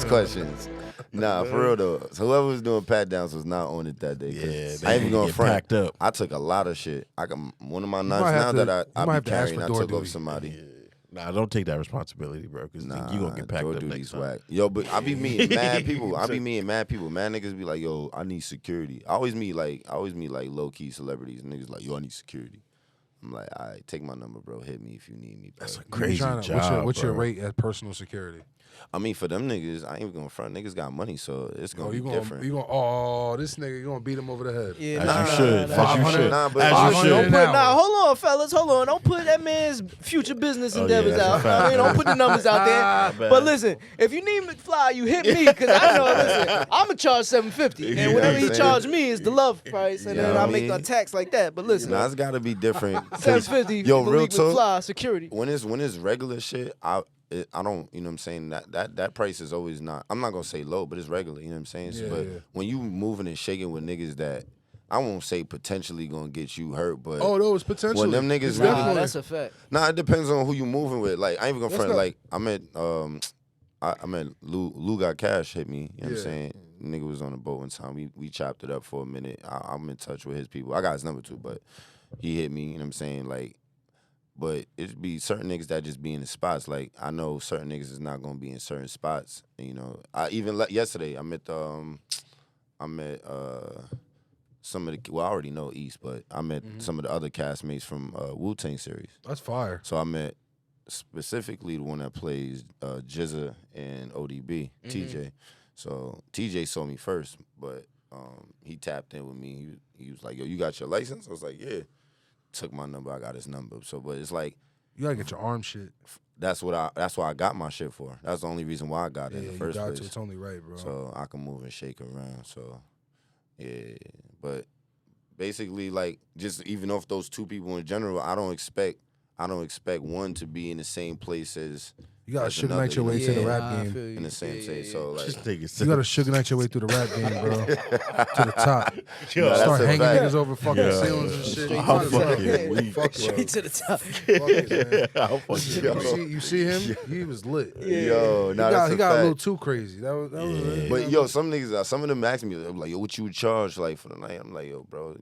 Questions. Nah, for real though. So whoever was doing pat downs was not on it that day. 'cause Yeah, they I ain't even gonna get front. packed up. I took a lot of shit. I got one of my knives might now have that to- I you might have be to ask carrying. for I door took off duty. somebody. Nah, don't take that responsibility, bro, because Nah, you gonna get packed door up duty's next time. whack. Yo, but I be meeting mad people. I be meeting mad people. Mad niggas be like, yo, I need security. I always meet like low key celebrities. And niggas like, yo, I need security. I'm like, all right, take my number, bro. Hit me if you need me. Bro. That's a You crazy tryna- job, what's your bro. rate at personal security? I mean, for them niggas, I ain't even gonna front. Niggas got money, so it's gonna Oh, be you gonna different. this nigga, you gonna beat him over the head. Yeah, As nah, you should. nah, As you nah. should. Nah, but As I you don't should. put- But An hour. hold on, fellas, hold on. Don't put that man's future business Oh, endeavors yeah, that's a out. fact. I mean, don't put the numbers out bad. there. But listen, if you need McFly, you hit me because I know. Listen, I'm gonna charge $750, and whatever he Yeah. charge me is the love price, and Yeah, then I I make mean- the tax like that. But listen, Nah, it's gotta be different. 'Cause, $750. yo, real Malik talk. McFly security. When it's regular shit, I don't, you know what I'm saying, that price is always not, I'm not gonna say low, but it's regular, you know what I'm saying? Yeah, but yeah. when you moving and shaking with niggas that, I won't say potentially gonna get you hurt, but Oh, no, it's potential. when them niggas It's really- Nah, definitely- that's a fact. nah, it depends on who you moving with. Like, I ain't even gonna That's front, not- like, I met Lou got cash hit me, you know what I'm Yeah. saying? Nigga was on the boat one time, we chopped it up for a minute. I'm in touch with his people. I got his number too, but he hit me, you know what I'm saying? Like, but it'd be certain niggas that just be in the spots. Like, I know certain niggas is not gonna be in certain spots. And, you know, I even yesterday I met some of the, well, I already know East, but I met some of the other castmates from Wu-Tang series. That's fire. So I met specifically the one that plays Jizza and ODB, TJ. So TJ saw me first, but he tapped in with me. He was like, yo, you got your license? I was like, yeah. Took my number, I got his number. So, but it's like, You gotta get your arm shit. that's why I got my shit for. That's the only reason why I got it Yeah, in the you first got place. to. It's only right, bro. So I can move and shake around. So yeah, but basically like just even off those two people in general, I don't expect one to be in the same place as You gotta as Suge another, Knight your you know way what to the I'm rap I game. feel you. in the same state. So like, This nigga You gotta Suge Knight your way through the rap game, bro. To the top. Yo, that's Start a hanging fact. niggas over fucking Yeah. ceilings and shit. Straight You to might I'm as well. fucking weak. Fuck Straight it. to the top. Fuck it, man. I'm fucking You see him? He was lit. yo, nah, that's He a got a fact. little too crazy. That was it. But yo, some niggas, some of them ask me, I'm like, yo, what you would charge like for the night? I'm like, yo, bro,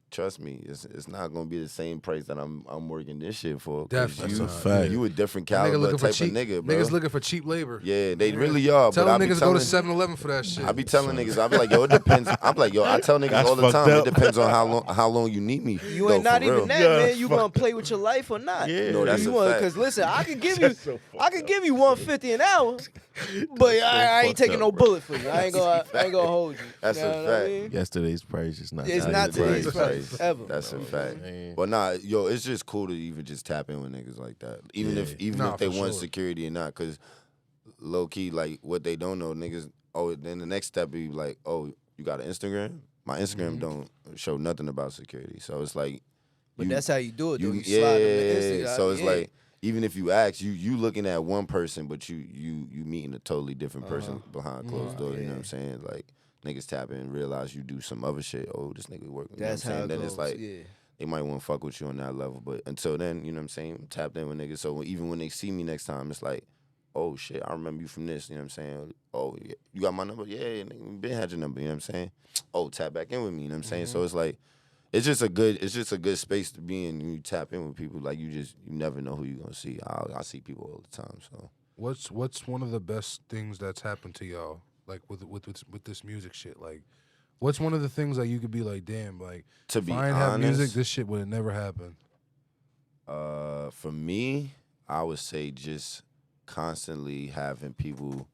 trust me, it's not gonna be the same price that I'm working this shit for. 'Cause Definitely you, not. That's a fact. You a different Nigga caliber looking for type cheap. of nigga, bro. Niggas looking for cheap labor. Yeah, they really are. Tell but I them be niggas go to telling, 7-Eleven for that shit. I be telling niggas, I be like, yo, it depends. I'm like, yo, I tell niggas That's all the fucked time, up. it depends on how long you need me. You though, ain't not for real. even that, Yeah, man. You gonna play with your life or not? Yeah. No, that's you a fact. Because listen, I can give you, That's so I can give you $150 an hour, but I ain't fucked taking up, no bro. bullet for you. I ain't gonna hold you. That's You a know what I fact. mean? Yesterday's price is not. It's today's not today's price. price ever. That's a fact. Man. But nah, yo, it's just cool to even just tap in with niggas like that. Even if they for want sure. security or not, because low key, like what they don't know, niggas. Oh, then the next step be like, oh, you got an Instagram? My Instagram don't show nothing about security, so it's like. But that's how you do it, though. You yeah, slide them the Instagram. so it's yeah. like even if you ask, you looking at one person, but you meeting a totally different person behind closed doors. You know what I'm saying? Like niggas tap in and realize you do some other shit. Oh, this nigga working. That's you know what how I'm saying? it Then goes. it's like yeah. they might want to fuck with you on that level, but until then, you know what I'm saying? Tapped in with niggas. So even when they see me next time, it's like, oh shit, I remember you from this. You know what I'm saying? Oh, yeah, you got my number? Yeah, nigga, we been had your number. You know what I'm saying? Oh, tap back in with me. You know what I'm saying? So it's like. It's just a good space to be in. You tap in with people like you never know who you gonna see. I see people all the time. So What's one of the best things that's happened to y'all, like with this music shit? Like, what's one of the things that you could be like, damn, like to if be I didn't have honest, music, this shit would have never happened. For me, I would say just constantly having people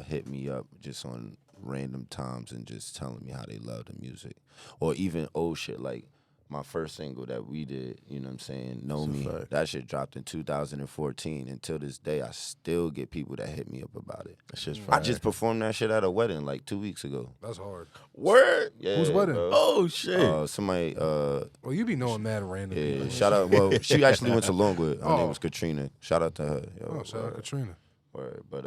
hit me up just on random times and just telling me how they love the music, or even old shit like my first single that we did, you know what I'm saying, Know That's a Me. fact. That shit dropped in 2014. Until this day, I still get people that hit me up about it. That shit's I fire. just performed that shit at a wedding like 2 weeks ago. That's hard. Word. Yeah, Whose wedding? bro. Oh shit. Somebody, Well, you be knowing mad random. yeah, people. shout out. Well, she actually went to Longwood. Her Oh. name was Katrina. Shout out to her. Yo, Oh, shout out Katrina. word. But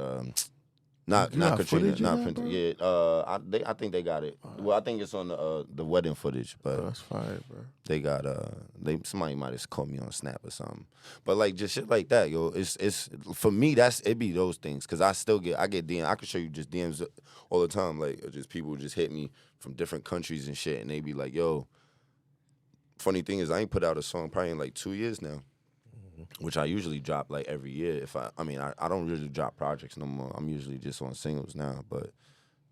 not You got Katrina, footage of not that, Printer. bro? Yeah, I think they got it. Well, I think it's on the wedding footage, but Oh, that's fire, bro. they got somebody might have called me on Snap or something. But like just shit like that, yo. It's for me. It be those things because I get DM. I can show you just DMs all the time. Like just people just hit me from different countries and shit, and they be like, yo. Funny thing is, I ain't put out a song probably in like 2 years now. Which I usually drop like every year. If I don't really drop projects no more. I'm usually just on singles now, but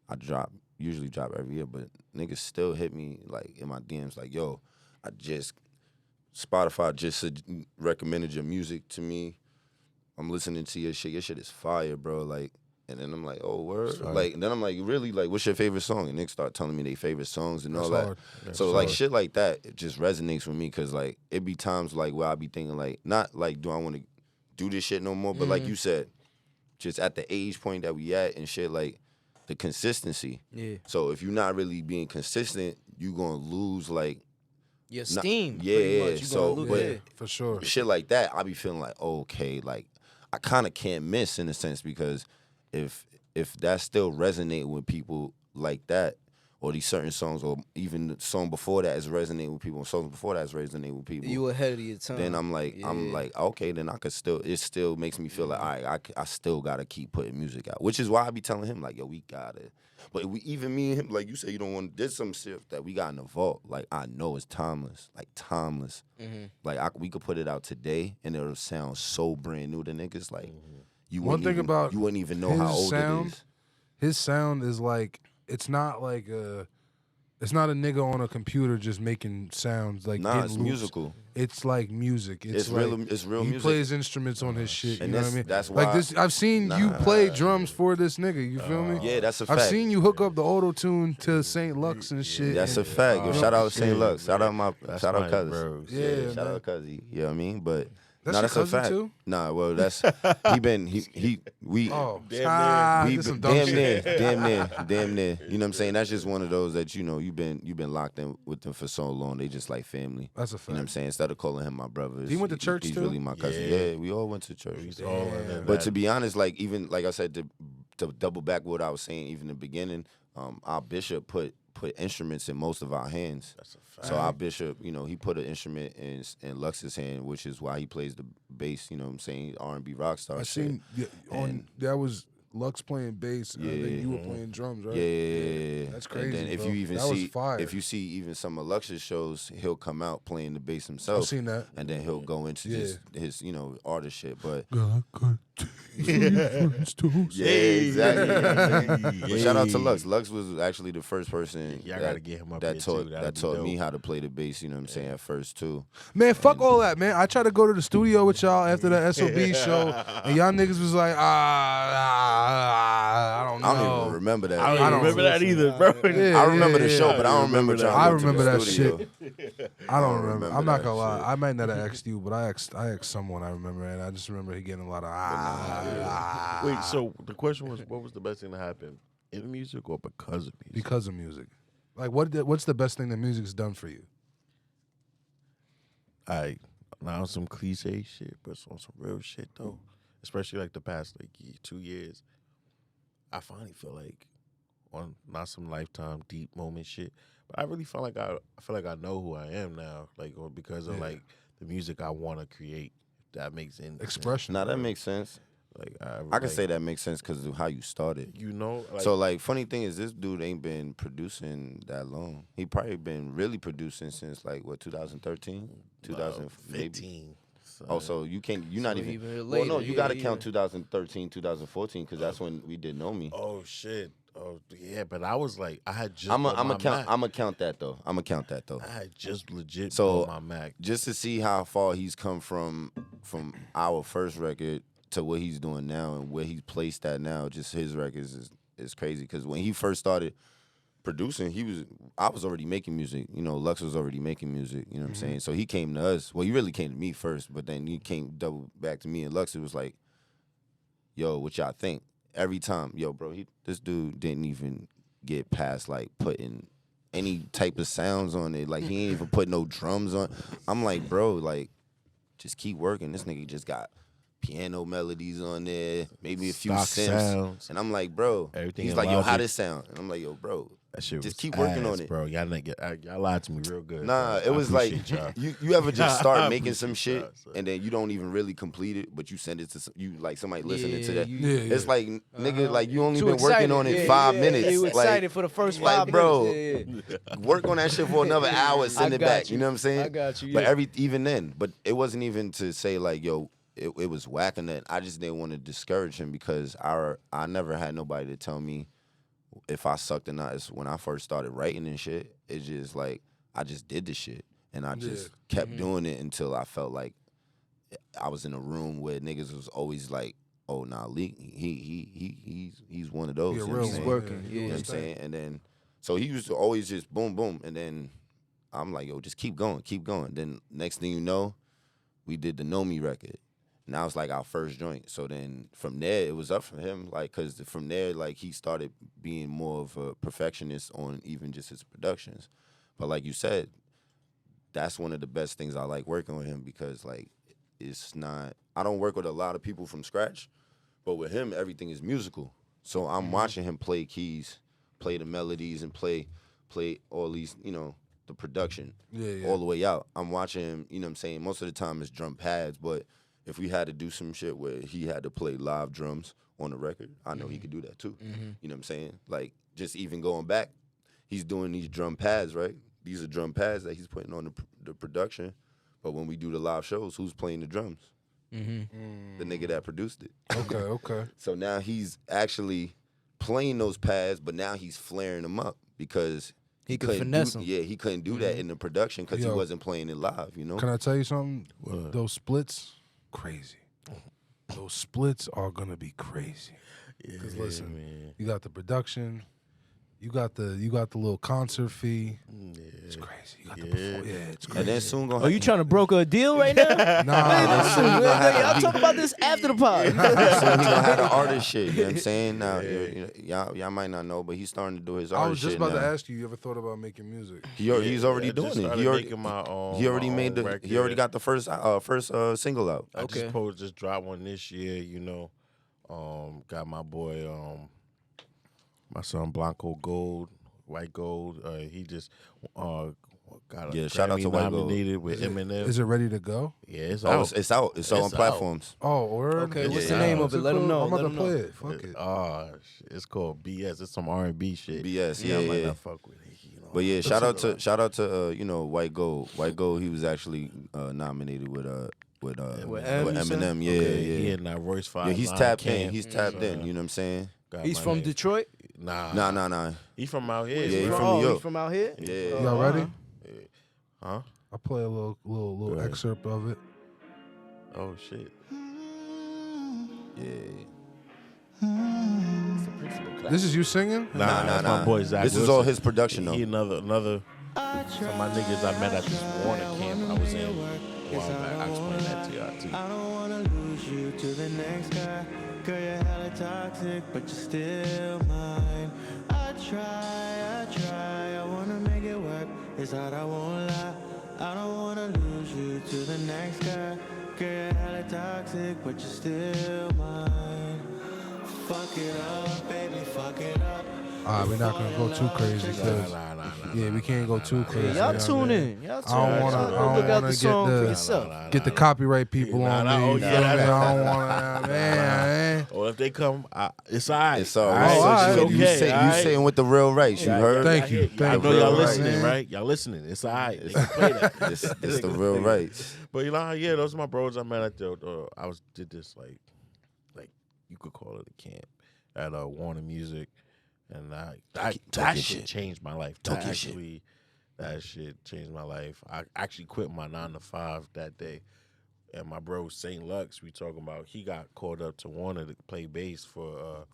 I usually drop every year. But niggas still hit me like in my DMs like, yo, Spotify just recommended your music to me. I'm listening to your shit. Your shit is fire, bro. Like, and then I'm like, oh, word. Like, and then I'm like, really? Like, what's your favorite song? And niggas start telling me their favorite songs and all That's that. hard. So like shit like that, it just resonates with me because like it be times like where I be thinking like not like do I want to do this shit no more, but like you said, just at the age point that we at and shit like the consistency. Yeah. So if you're not really being consistent, you gonna lose like Your steam. yeah, pretty yeah, much. You so, gonna lose but- it. For sure. shit like that. I be feeling like okay, like I kind of can't miss in a sense because if that still resonate with people like that. Or these certain songs, or even the song before that is resonating with people, and songs before that is resonating with people. You ahead of your time. Then I'm like, okay, then I could still. It still makes me feel like, all right, I still gotta keep putting music out, which is why I be telling him like, yo, we got it. But even me and him, like you said, you don't want. There's some shit that we got in the vault. Like I know it's timeless, like timeless. Like we could put it out today, and it'll sound so brand new to niggas. Like you One wouldn't thing even, about you wouldn't even know how his old sound, it is. His sound is like it's not like it's not a nigga on a computer just making sounds like Nah, getting it's loops. musical. It's like music. It's like, real. It's real he music. plays instruments on his shit. And You know what I mean? that's like why- this. I've seen you play drums for this nigga. You feel me? Yeah, that's a I've fact. seen you hook up the auto tune to Saint Lux and shit. That's a and- fact. Yo, shout out to St. shit, Lux. Shout out That's shout out my Cuz. bros. Yeah, shout out Cuzzy. You know what I mean? But That's Nah, your that's a cousin fact. too? Nah, well, that's we Oh, Damn we that's some been- dumb damn shit. near, damn near. You know what I'm saying? That's just one of those that you've been locked in with them for so long. They just like family. That's a You know what I'm fact. saying? Instead of calling him my brother, He went to church he's too? really my cousin. Yeah. Yeah, we all went to church. He's all in there. But to be honest, like even like I said, to double back what I was saying, even in the beginning, our bishop put instruments in most of our hands. That's a fact. So our bishop, he put an instrument in Lux's hand, which is why he plays the bass. You know what I'm saying? R&B rock star. I shit. seen that was Lux playing bass, and then Yeah. you were playing drums, right? Yeah, That's crazy. And then if bro. you even that was see, fire. if you see even some of Lux's shows, he'll come out playing the bass himself. I've seen that. And then he'll go into just his artist shit. But Yeah, yeah, exactly. But shout out to Lux. Hey. Lux was actually the first person Y'all gotta get him up that here, taught too. That'd that be taught me dope. how to play the bass. You know what I'm saying? At first too. Man, fuck all that, man. I tried to go to the studio with y'all after the SOB show, and y'all niggas was like, I don't know. I don't even remember that. I don't, I don't remember that either, bro. Yeah, I remember the yeah, show, yeah. but I don't remember trying I to go to remember the that studio. shit. I don't remember. remember I'm not that gonna lie. shit. I might not have asked you, but I asked someone I remember, and I just remember he getting a lot of Wait, so the question was, what was the best thing to happen in music or because of music? because of music. Like, what's the best thing that music's done for you? Now some cliche shit, but on some real shit though. Especially like the past 2 years, I finally feel like on not some lifetime deep moment shit, but I really feel like I know who I am now, like or because of Yeah. like the music I want to create. If that makes any Expression. Now that makes sense. Like I can say that makes sense because of how you started. Like, So like, funny thing is, this dude ain't been producing that long. He probably been really producing since like what 2013, 2000 maybe. 15. So, Oh, so you can't. You're not So even. even Well, no, later, you yeah, got to yeah. count 2013, 2014 because that's when we did Know Me. oh shit. Oh yeah, but I was like, I had just. I'm bought my gonna count. Mac. I'm gonna count that though. I had just legit So- bought my Mac. Just to see how far he's come from our first record to what he's doing now and where he's placed at now. Just his records is crazy because when he first started producing, I was already making music. Lux was already making music. You know what I'm saying? So he came to us. Well, he really came to me first, but then he came double back to me and Lux. It was like, yo, what y'all think? Every time, yo, bro, this dude didn't even get past like putting any type of sounds on it. Like he ain't even put no drums on. I'm like, bro, like just keep working. This nigga just got piano melodies on there, maybe a few Stock synths. sounds. And I'm like, bro. Everything He's in like, yo, how Logic. this sound? And I'm like, yo, bro. That shit Just was keep working ass, on it. bro. Y'all lied to me real good. Nah, bro. it I was like appreciate y'all. you ever just I start making some appreciate shit y'all, son. and then you don't even really complete it, but you send it to somebody listening to that. Yeah, It's like nigga, like you only Too been excited. working on it Yeah, 5 yeah, minutes. You like, excited for the first like, 5 bro, minutes. Yeah. work on that shit for another hour, send I it got back. you. You know what I'm saying? I got you, But yeah. even then, but it wasn't even to say like, yo, it was whacking that. I just didn't want to discourage him because I never had nobody to tell me if I sucked or not. It's when I first started writing and shit. It's just like I just did the shit and I just kept doing it until I felt like I was in a room where niggas was always like, oh nah, Lee, he's one of those. Yeah, you know real what I'm one. saying? working, Yeah, yeah. You know what I'm saying? And then so he used to always just boom, boom, and then I'm like, yo, just keep going, keep going. Then next thing you know, we did the Know Me record. Now it's like our first joint. So then from there, it was up for him. Like, because from there, like, he started being more of a perfectionist on even just his productions. But like you said, that's one of the best things I like working with him because, like, it's not, I don't work with a lot of people from scratch, but with him, everything is musical. So I'm watching him play keys, play the melodies, and play all these, the production all the way out. I'm watching him, you know what I'm saying? Most of the time it's drum pads, but if we had to do some shit where he had to play live drums on the record, I know he could do that too. You know what I'm saying? Like, just even going back, he's doing these drum pads, right? These are drum pads that he's putting on the production. But when we do the live shows, who's playing the drums? The nigga that produced it. Okay. So now he's actually playing those pads, but now he's flaring them up because He could couldn't finesse do, 'em. Yeah, he couldn't do that in the production because he Yo. wasn't playing it live, you know? Can I tell you something? What? Those splits, crazy. Those splits are gonna be crazy. Yeah, Because listen, man. you got the production, You got the little concert fee. Yeah. It's crazy. You got the before. Yeah, it's crazy. And then soon gonna. Oh, you trying to broker a deal right now? Nah, soon he gonna have I'll to talk about this after the pod. soon he gonna have the artist shit. You know what I'm saying? Now, y'all might not know, but he's starting to do his I artist was just shit about now. to ask you. You ever thought about making music? He's already I just doing it. started He already making my own. he already my made own the. record. He already got the first single out. I Okay. just dropped one this year. You know, got my boy, my son Blanco Gold, White Gold. He just got a Shout out Grammy to White Gold. nominated with Eminem. Is it ready to go? Yeah, it's Oh, out. it's out. It's on It's platforms. Oh, word. Okay, what's Yeah, the name yeah. of it? Let 'em know, I'm about let to 'em play know. it. Fuck it. It's called BS. It's some R&B shit. BS, I might yeah. not fuck with it. You know? But yeah, shout out to White Gold. White Gold, he was actually nominated with Eminem. Yeah, Okay, yeah. He and Royce Five. Yeah, he's tapped in. He's tapped in. You know what I'm saying? He's from Detroit? Nah. He from out here. Yeah, he bro. from New York. He's from out here? Yeah. Y'all ready? Huh? I'll play a little excerpt of it. Oh shit. Yeah. This is you singing? That's my boy Zach. This is Wilson. all his production though. He another some of my niggas I met at this Warner camp I was in a while back. I'll explain that to y'all too. I don't wanna lose you to the next guy. Girl, you're hella toxic, but you're still mine. I try, I wanna make it work. It's hard, I won't lie. I don't wanna lose you to the next guy. Girl, you're hella toxic, but you're still mine. Fuck it up, baby, fuck it up. We're not gonna go too crazy, cause we can't go too crazy. Y'all you know tune what I mean? in. Y'all tune I don't in. wanna- Y'all I don't look out wanna the get song for the- yourself. Get the copyright people on me. oh, You yeah, feel me? that's- I don't wanna, man. Or if they come, it's alright. It's all Oh, right. all right. So Okay, you saying with the real rights. You heard? Thank you. I know Thank you. y'all Right. listening, right? Y'all listening. It's alright. They can play that. This the real rights. But you know, yeah, those are my bros I met at the. Did this like you could call it a camp at Warner Music, and that your shit shit. changed my life. Talk your shit. That shit changed my life. I actually quit my 9 to 5 that day, and my bro Saint Lux, we talking about, he got called up to Warner to play bass for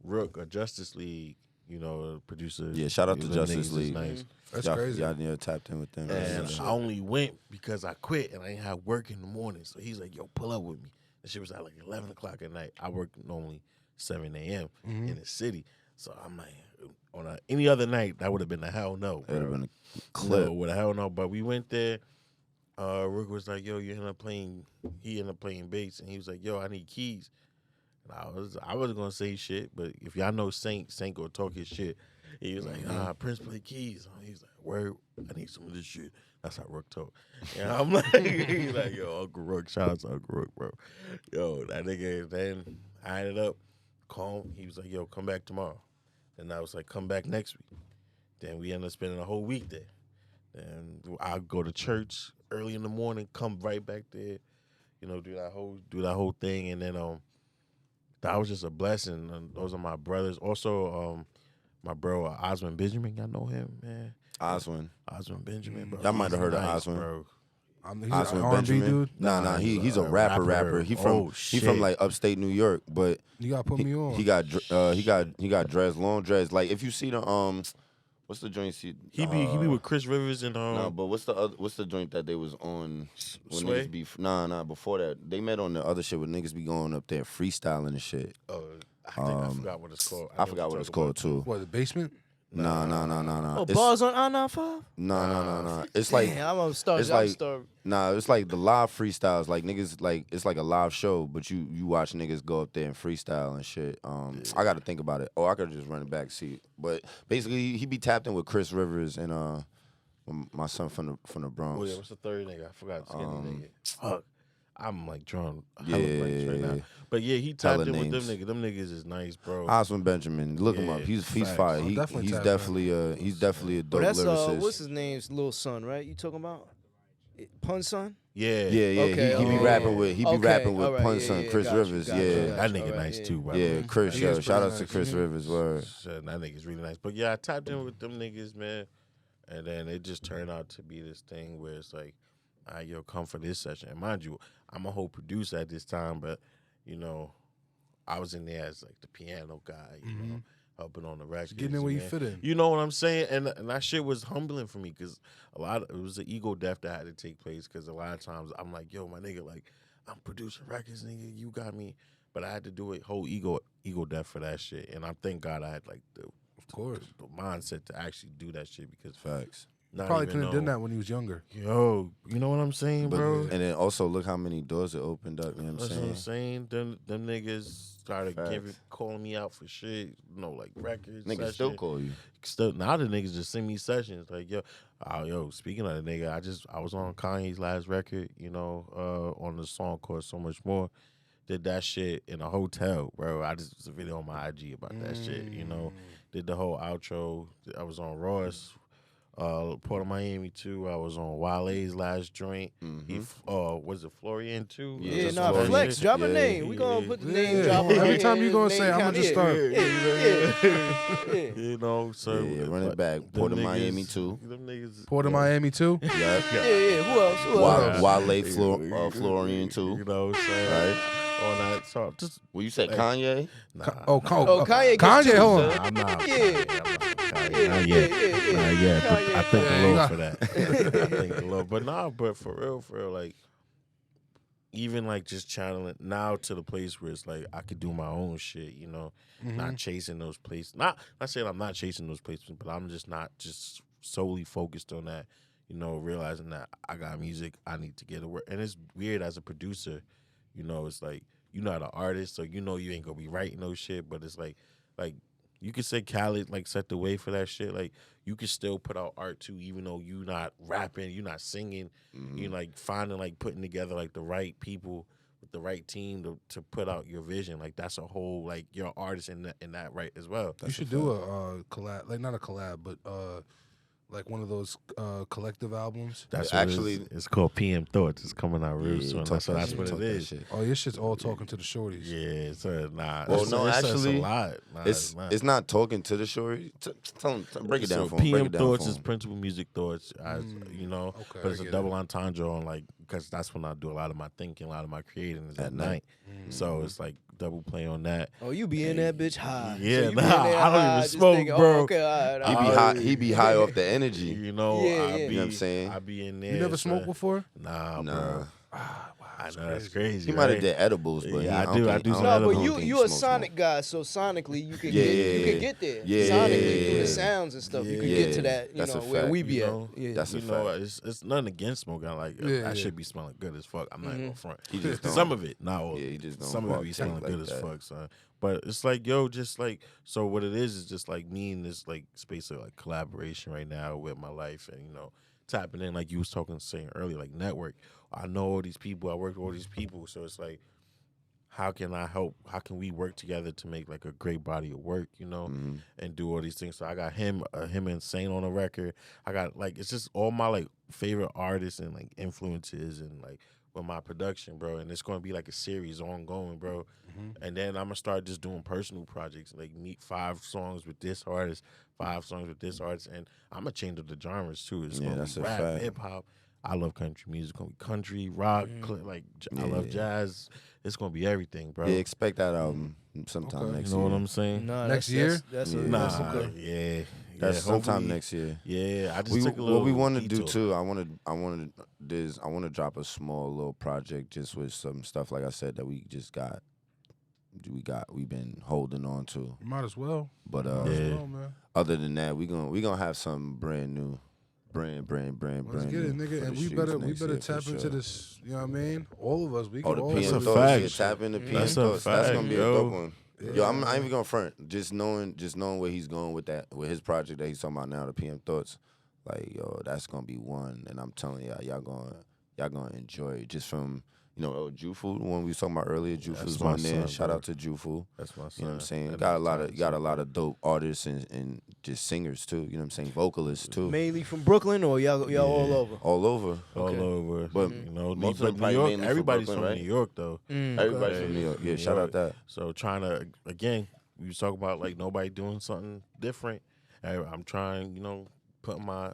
Rook or Justice League. You know, producers. Yeah, shout out to them Justice niggas is League. Nice. That's y'all, crazy. Y'all tapped in with them. And I only went because I quit and I didn't have work in the morning. So he's like, yo, pull up with me. The shit was at like 11 o'clock at night. I work normally 7 a.m. in the city. So I'm like, on any other night, that would have been a hell no. It would have bro. been a clip. No, with a hell no. But we went there. Rook was like, yo, he ended up playing bass. And he was like, yo, I need keys. And I wasn't going to say shit. But if y'all know Saint gonna talk his shit. He was like, Prince play keys. He's like, where? I need some of this shit. That's how Rook talk. And I'm like, he's like, yo, Uncle Rook, shout out to Uncle Rook, bro. Yo, that nigga, then I ended up calling. He was like, yo, come back tomorrow. And I was like, come back next week. Then we ended up spending a whole week there. Then I'll go to church early in the morning, come right back there, you know, do that whole thing. And then that was just a blessing. And those are my brothers. Also, my bro Oswin Benjamin, y'all know him, man. Oswin Benjamin, bro. Y'all might have heard of Nice, Oswin. bro. He's an Oswin R&B Benjamin. dude. Nah, he's a rapper. He from shit. like upstate New York, but You gotta put me on. he got dreads, long dreads. Like if you see the what's the joint? He be with Chris Rivers and No, but what's the joint that they was on when Sway? niggas be before that they met on the other shit when niggas be going up there freestyling and shit. I forgot what it's called. I forgot what it's called too. What, the basement? Nah. Oh, bars on I-95? No. It's like Damn, I'm gonna start. it's like the live freestyles. Like niggas, like it's like a live show, but you watch niggas go up there and freestyle and shit. I got to think about it. Oh, I could just run it back see. But basically, he be tapped in with Chris Rivers and my son from the Bronx. Oh yeah, what's the third nigga? I forgot. Skinny nigga. Fuck. I'm like drawing Yeah, blanks right now. But yeah, he tapped Hella in with them names. niggas. Them niggas is nice, bro. Oswin Benjamin, look him Yeah, up. He's facts. fire. I'll definitely He's tap definitely a dope That's lyricist. what's his name's little son, right? You talking about Pun Son? Yeah. Yeah. Okay, he be okay. rapping with all right, Pun Son, Chris got you, Rivers. got you, Yeah. got you. That nigga All right, nice yeah. too, by Yeah, the way. Chris. He Yo, is shout pretty out to nice. Chris Rivers. Word. Shit, that nigga's really nice. But yeah, I tapped in with them niggas, man. And then it just turned out to be this thing where it's like, all right, yo, come for this session. And mind you, I'm a whole producer at this time, but, you know, I was in there as like the piano guy, you know. helping on the records. Getting in where you man. fit in. You know what I'm saying? And that shit was humbling for me because it was an ego death that had to take place because a lot of times I'm like, yo, my nigga, like, I'm producing records, nigga, you got me. But I had to do a whole ego death for that shit. And I thank God I had, like, the mindset to actually do that shit because Facts. Probably couldn't have done that when he was younger. Yo, you know what I'm saying, bro? And then also look how many doors it opened up. You know what I'm That's saying? what I'm saying. Them niggas started calling me out for shit. You know, like records. Niggas session. still call you. Now the niggas just send me sessions. Like, yo, speaking of the nigga, I was on Kanye's last record, you know, on the song called So Much More. Did that shit in a hotel, bro. I just was a video on my IG about that shit, you know. Did the whole outro. I was on Ross. Port of Miami too. I was on Wale's last joint. He was it Florian too? Yeah, Flex, drop a name. We gonna put the name drop. Every time you gonna say, I'm gonna just start. You know, so run it back. Port of Miami too. Them niggas. Port of Miami too. Yeah. Who else? Wale, Florian too. You know, so Right. On that, so just Well, you said Kanye? nah. Kanye. Kanye, hold on. I'm not. Yeah. Not yet. Not yet. But I thank the Lord for that. I thank the Lord. But for real, like, even like just channeling now to the place where it's like I could do my own shit, you know, not chasing those places. Not saying I'm not chasing those places, but I'm just not just solely focused on that, you know, realizing that I got music, I need to get it work. And it's weird as a producer, you know, it's like you're not an artist, so you know you ain't gonna be writing no shit, but it's like you could say Khaled like set the way for that shit. Like you could still put out art too, even though you not rapping, you not singing. You like finding like putting together like the right people with the right team to put out your vision. Like that's a whole like you're an artist in that right as well. You should do a collab, like not a collab, but like one of those collective albums. That's actually what it's called. PM Thoughts. It's coming out real soon. That's what it is. Oh, your shit's all talking to the shorties. Yeah, so nah. Well, no, actually, it's a lot. Nah, it's not talking to the shorty. Tell him, break it down for him. PM Break it down Thoughts for is him. principal music thoughts, you know. Okay, but it's a double entendre on like because that's when I do a lot of my thinking, a lot of my creating is at night. So it's like double play on that. Oh, you be in that bitch high. Yeah, so you be in nah, there I don't high, even just smoke, thinking, bro. Oh, okay, all right, He be high. He be high off the energy. You know, Yeah, I yeah. be, You know what I'm saying? I be in there. You never smoked before? Nah, Nah. bro. I know that's crazy. He might have right? did edibles, but Yeah, I do. I do some No, but edibles. you a sonic guy, so sonically you could get there. Yeah, sonically through yeah. the sounds and stuff, you could Yeah. get to that. You That's know a where fact. we be You at. know, Yeah. That's a you know, fact. it's nothing against smoking. Like I should be smelling good as fuck. I'm not gonna front. He just don't. Some of it, not all. Yeah, he just don't Some of it be partake smelling like good that. as fuck, son. But it's like, yo, just like so. What it is just like me in this like space of like collaboration right now with my life, and you know, tapping in like you was saying earlier, like network. I know all these people. I work with all these people, so it's like, how can I help? How can we work together to make like a great body of work, you know, and do all these things? So I got him Insane on the record. I got like it's just all my like favorite artists and like influences and like with my production, bro. And it's gonna be like a series ongoing, bro. And then I'm gonna start just doing personal projects, like meet 5 songs with this artist, 5 songs with this artist, and I'm gonna change up the genres too. It's gonna that's be a rap, fact. hip hop. I love country music. It's gonna be country, rock, I love jazz. It's gonna be everything, bro. Yeah, expect that album sometime next You know year. what I'm saying? No, Next year? That's Nah, okay. yeah. That's sometime hopefully- next year. Yeah, I just took a little. What we want to do detour. too, I want to drop a small little project just with some stuff like I said that we've been holding on to. Might as well. But Might as well, man. other than that, we gonna have some brand new, brand Let's brand get it, new nigga. for And the we streets better next year, tap for into sure. this. You know what I mean? All of us. We Oh, can the all PM That's a Thoughts. fact. Yeah, tap into PM That's a Thoughts. That's fact, gonna be yo. a dope one. Yo, I'm not even gonna front. Just knowing where he's going with his project that he's talking about now, the PM Thoughts. Like, yo, that's gonna be one. And I'm telling y'all gonna enjoy it. Just from Jufu, the one we was talking about earlier. Jufu's my on there. son, Shout bro. out to Jufu. That's my son. You know what I'm saying? That Got a is lot of talented. dope artists and just singers too. You know what I'm saying? Vocalists too. Mainly from Brooklyn, or y'all all over? All over. all over. But you know, most of them New probably York. mainly from Everybody's Brooklyn, from right? New York, though. Everybody from New York. Yeah, shout out that. So trying to again, we was talking about like nobody doing something different. I'm trying, put my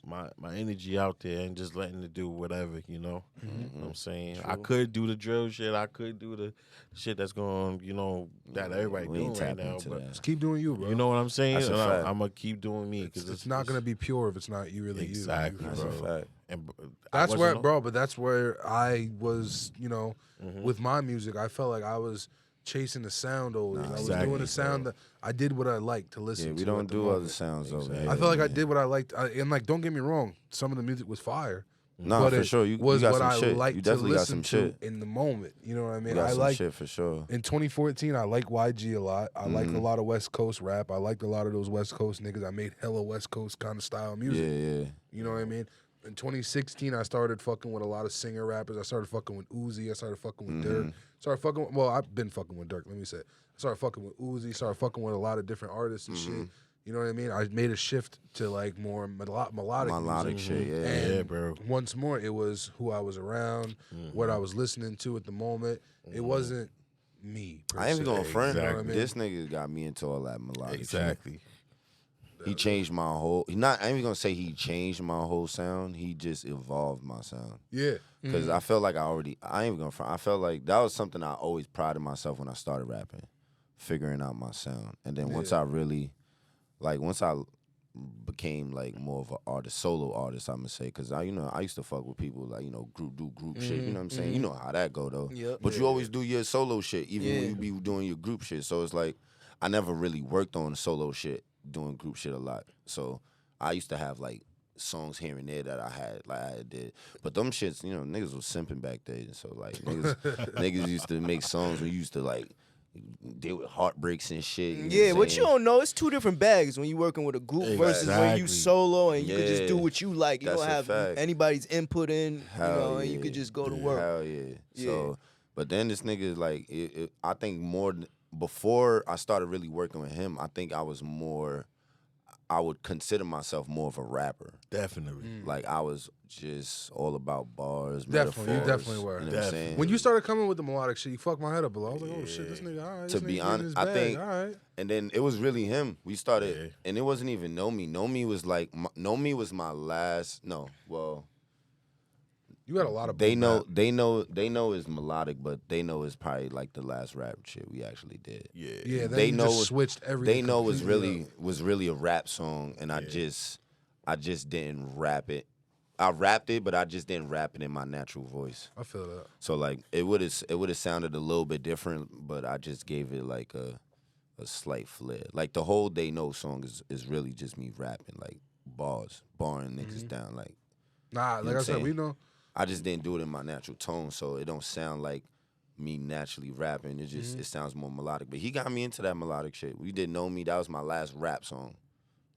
my energy out there and just letting it do whatever, you know. Mm-hmm. You know what I'm saying? I could do the drill shit. I could do the shit that's going, you know, that everybody We doing ain't right tapping now. into But that. Just keep doing you, bro. you know what I'm saying? That's a And fact. I'm gonna keep doing me because it's not gonna be pure if it's not you really exactly, you. That's bro. a fact. And That's where, bro. But that's where I was, you know, Mm-hmm. with my music. I felt like I was chasing the sound always. I was exactly, doing the sound that I did what I liked to listen Yeah, to. we don't at the do moment. other sounds over Exactly. here. I felt like I man. did what I liked, and like, don't get me wrong, some of the music was fire. Nah, but for it sure. You was got what some I shit. liked You to definitely got listen some to shit. in the moment. You know what I You mean? got I some like shit for sure. in 2014. I like YG a lot. I liked a lot of West Coast rap. I liked a lot of those West Coast niggas. I made hella West Coast kind of style music. Yeah. You know what I mean? In 2016, I started fucking with a lot of singer rappers. I started fucking with Uzi. I started fucking with Dirk. Started fucking with, well, I've been fucking with Dirk, let me say. I started fucking with Uzi. Started fucking with a lot of different artists and shit. You know what I mean? I made a shift to like more melodic Melodic music. shit, yeah. And Yeah, bro. once more, it was who I was around, what I was listening to at the moment. It wasn't me. Per I ain't se. even gonna front. You know what I mean? This nigga got me into all that melodic shit. exactly. He changed my whole. I ain't even gonna say he changed my whole sound. He just evolved my sound. Yeah. Because I felt like I ain't even gonna front. I felt like that was something I always prided myself when I started rapping, figuring out my sound. And then once I really, once I became like more of an artist, solo artist, I'm gonna say, because I used to fuck with people like, group shit. You know what I'm saying? You know how that go though. Yep. But you always do your solo shit, even when you be doing your group shit. So it's like I never really worked on solo shit, doing group shit a lot. So I used to have like songs here and there that I did. But them shits, niggas was simping back then. So like niggas used to make songs when you used to like deal with heartbreaks and shit. Yeah, what what you don't know, it's two different bags when you working with a group versus when you Exactly. solo and you can just do Yeah. what you like. You That's don't a have fact. anybody's input in, Hell and you yeah. could just go to work. Hell yeah. Yeah. So, but then this nigga, like, I think before I started really working with him, I think I would consider myself more of a rapper. Definitely. Like, I was just all about bars, Definitely, you metaphors, definitely were. You know what I'm saying? When you started coming with the melodic shit, you fucked my head up a lot. I was like, oh shit, this nigga, all right. To this be nigga honest, in his I bag, think- all right. And then it was really him. We started, Yeah. and it wasn't even Know Me. Know Me was like, Know Me was my last, You got a lot of They boom know, bap. they know is melodic, but They Know is probably like the last rap shit we actually did. Yeah. Yeah, then They you Know just was- switched everything. They Know was completely really a rap song, and I just didn't rap it. I rapped it, but I just didn't rap it in my natural voice. up. I feel that. So like it would have sounded a little bit different, but I just gave it like a slight flair. Like the whole They Know song is really just me rapping, like bars, barring niggas down. Like Nah, know like what I I'm said, saying? we know. I just didn't do it in my natural tone, so it don't sound like me naturally rapping. It just it sounds more melodic. But he got me into that melodic shit. We did Know Me. That was my last rap song.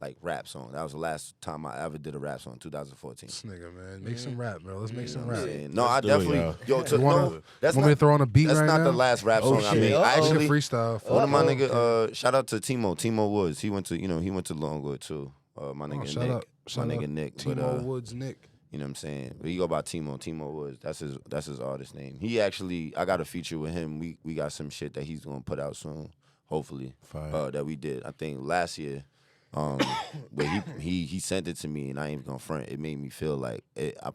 Like rap song. That was the last time I ever did a rap song, 2014. This nigga, man, make some rap, bro. Let's make some You know what rap. I'm saying? No, Let's I do it, definitely You wanna- that's Want me to throw on a beat that's right not now? the last rap song I shit. made. Uh-oh. Actually, Actually, freestyle. one of my nigga, shout out to Timo Woods. He went to Longwood too. My nigga shout Nick. out, shout my nigga out Nick. Timo but, Woods, Nick. You know what I'm saying? But he go by Timo Woods. That's his artist name. He actually, I got a feature with him. We got some shit that he's gonna put out soon, hopefully. Fire. That we did. I think last year. But he sent it to me, and I ain't even gonna front. It made me feel like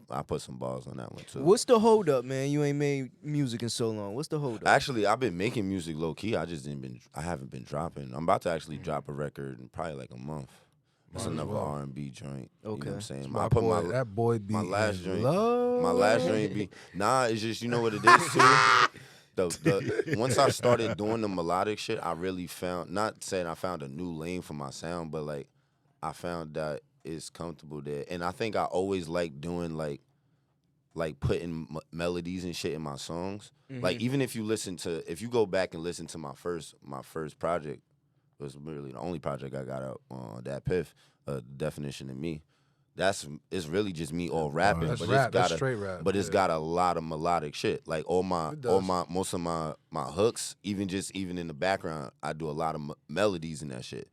I put some balls on that one too. What's the hold up, man? You ain't made music in so long. What's the hold up? Actually, I've been making music low key. I haven't been dropping. I'm about to actually drop a record in probably like a month. It's another R&B joint. You know what I'm saying? My I put boy, that boy be my last in joint. love. My last joint be it's just you know what it is too. The once I started doing the melodic shit, I really found, not saying I found a new lane for my sound, but like I found that it's comfortable there. And I think I always like doing like putting melodies and shit in my songs. Like even if you go back and listen to my first project, it was really the only project I got out on that Piff, Definition of Me. It's really just me all rapping, That's but rap, it's got that's straight rap, but it's yeah. got a lot of melodic shit. Like most of my hooks, even in the background, I do a lot of melodies in that shit.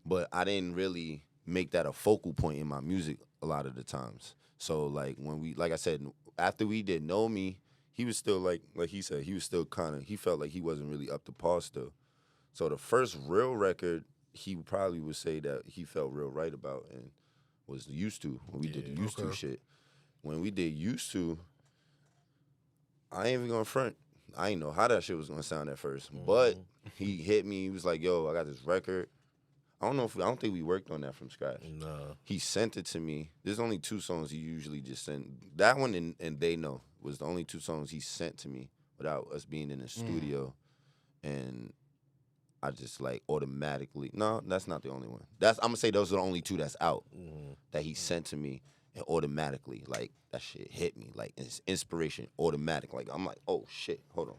But I didn't really make that a focal point in my music a lot of the times. So like like I said, after we did Know Me, he was still like he said, he was still he felt like he wasn't really up to par still. So the first real record, he probably would say that he felt real right about, and was Used To, when we did the Used To Okay. shit. When we did Used To, I ain't even gonna front. I ain't know how that shit was gonna sound at first. But he hit me, he was like, yo, I got this record. I don't think we worked on that from scratch. No. He sent it to me. There's only 2 songs he usually just sent. That one and They Know was the only 2 songs he sent to me without us being in the studio. And I just like automatically, no, that's not the only one. I'm gonna say those are the only 2 that's out that he sent to me, and automatically, like, that shit hit me. Like, it's inspiration, automatic. Like, I'm like, oh shit, hold on.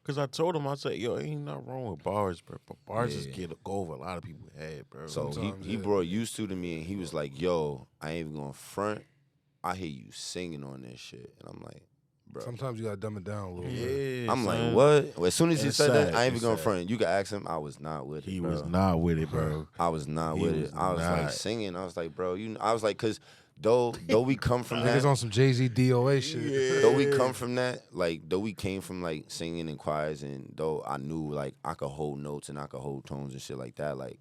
Because I told him, I said, yo, ain't nothing wrong with bars, bro. But bars just go over a lot of people's head, bro. So he brought Used To me, and he was like, yo, I ain't even gonna front. I hear you singing on this shit. And I'm like, bro. Sometimes you gotta dumb it down a little bit. Yeah, I'm son. like, what? Well, as soon as he It's said that, sad, I ain't even it's gonna sad. front. You can ask him. I was not with it. He bro. was not with it, bro. I was not He with was it. I was like not. singing. I was like, bro, I was like, cause though we come from that. Niggas on some Jay-Z DOA shit. Though we come from that, like, though we came from, like, singing in choirs, and though I knew, like, I could hold notes and I could hold tones and shit like that, like,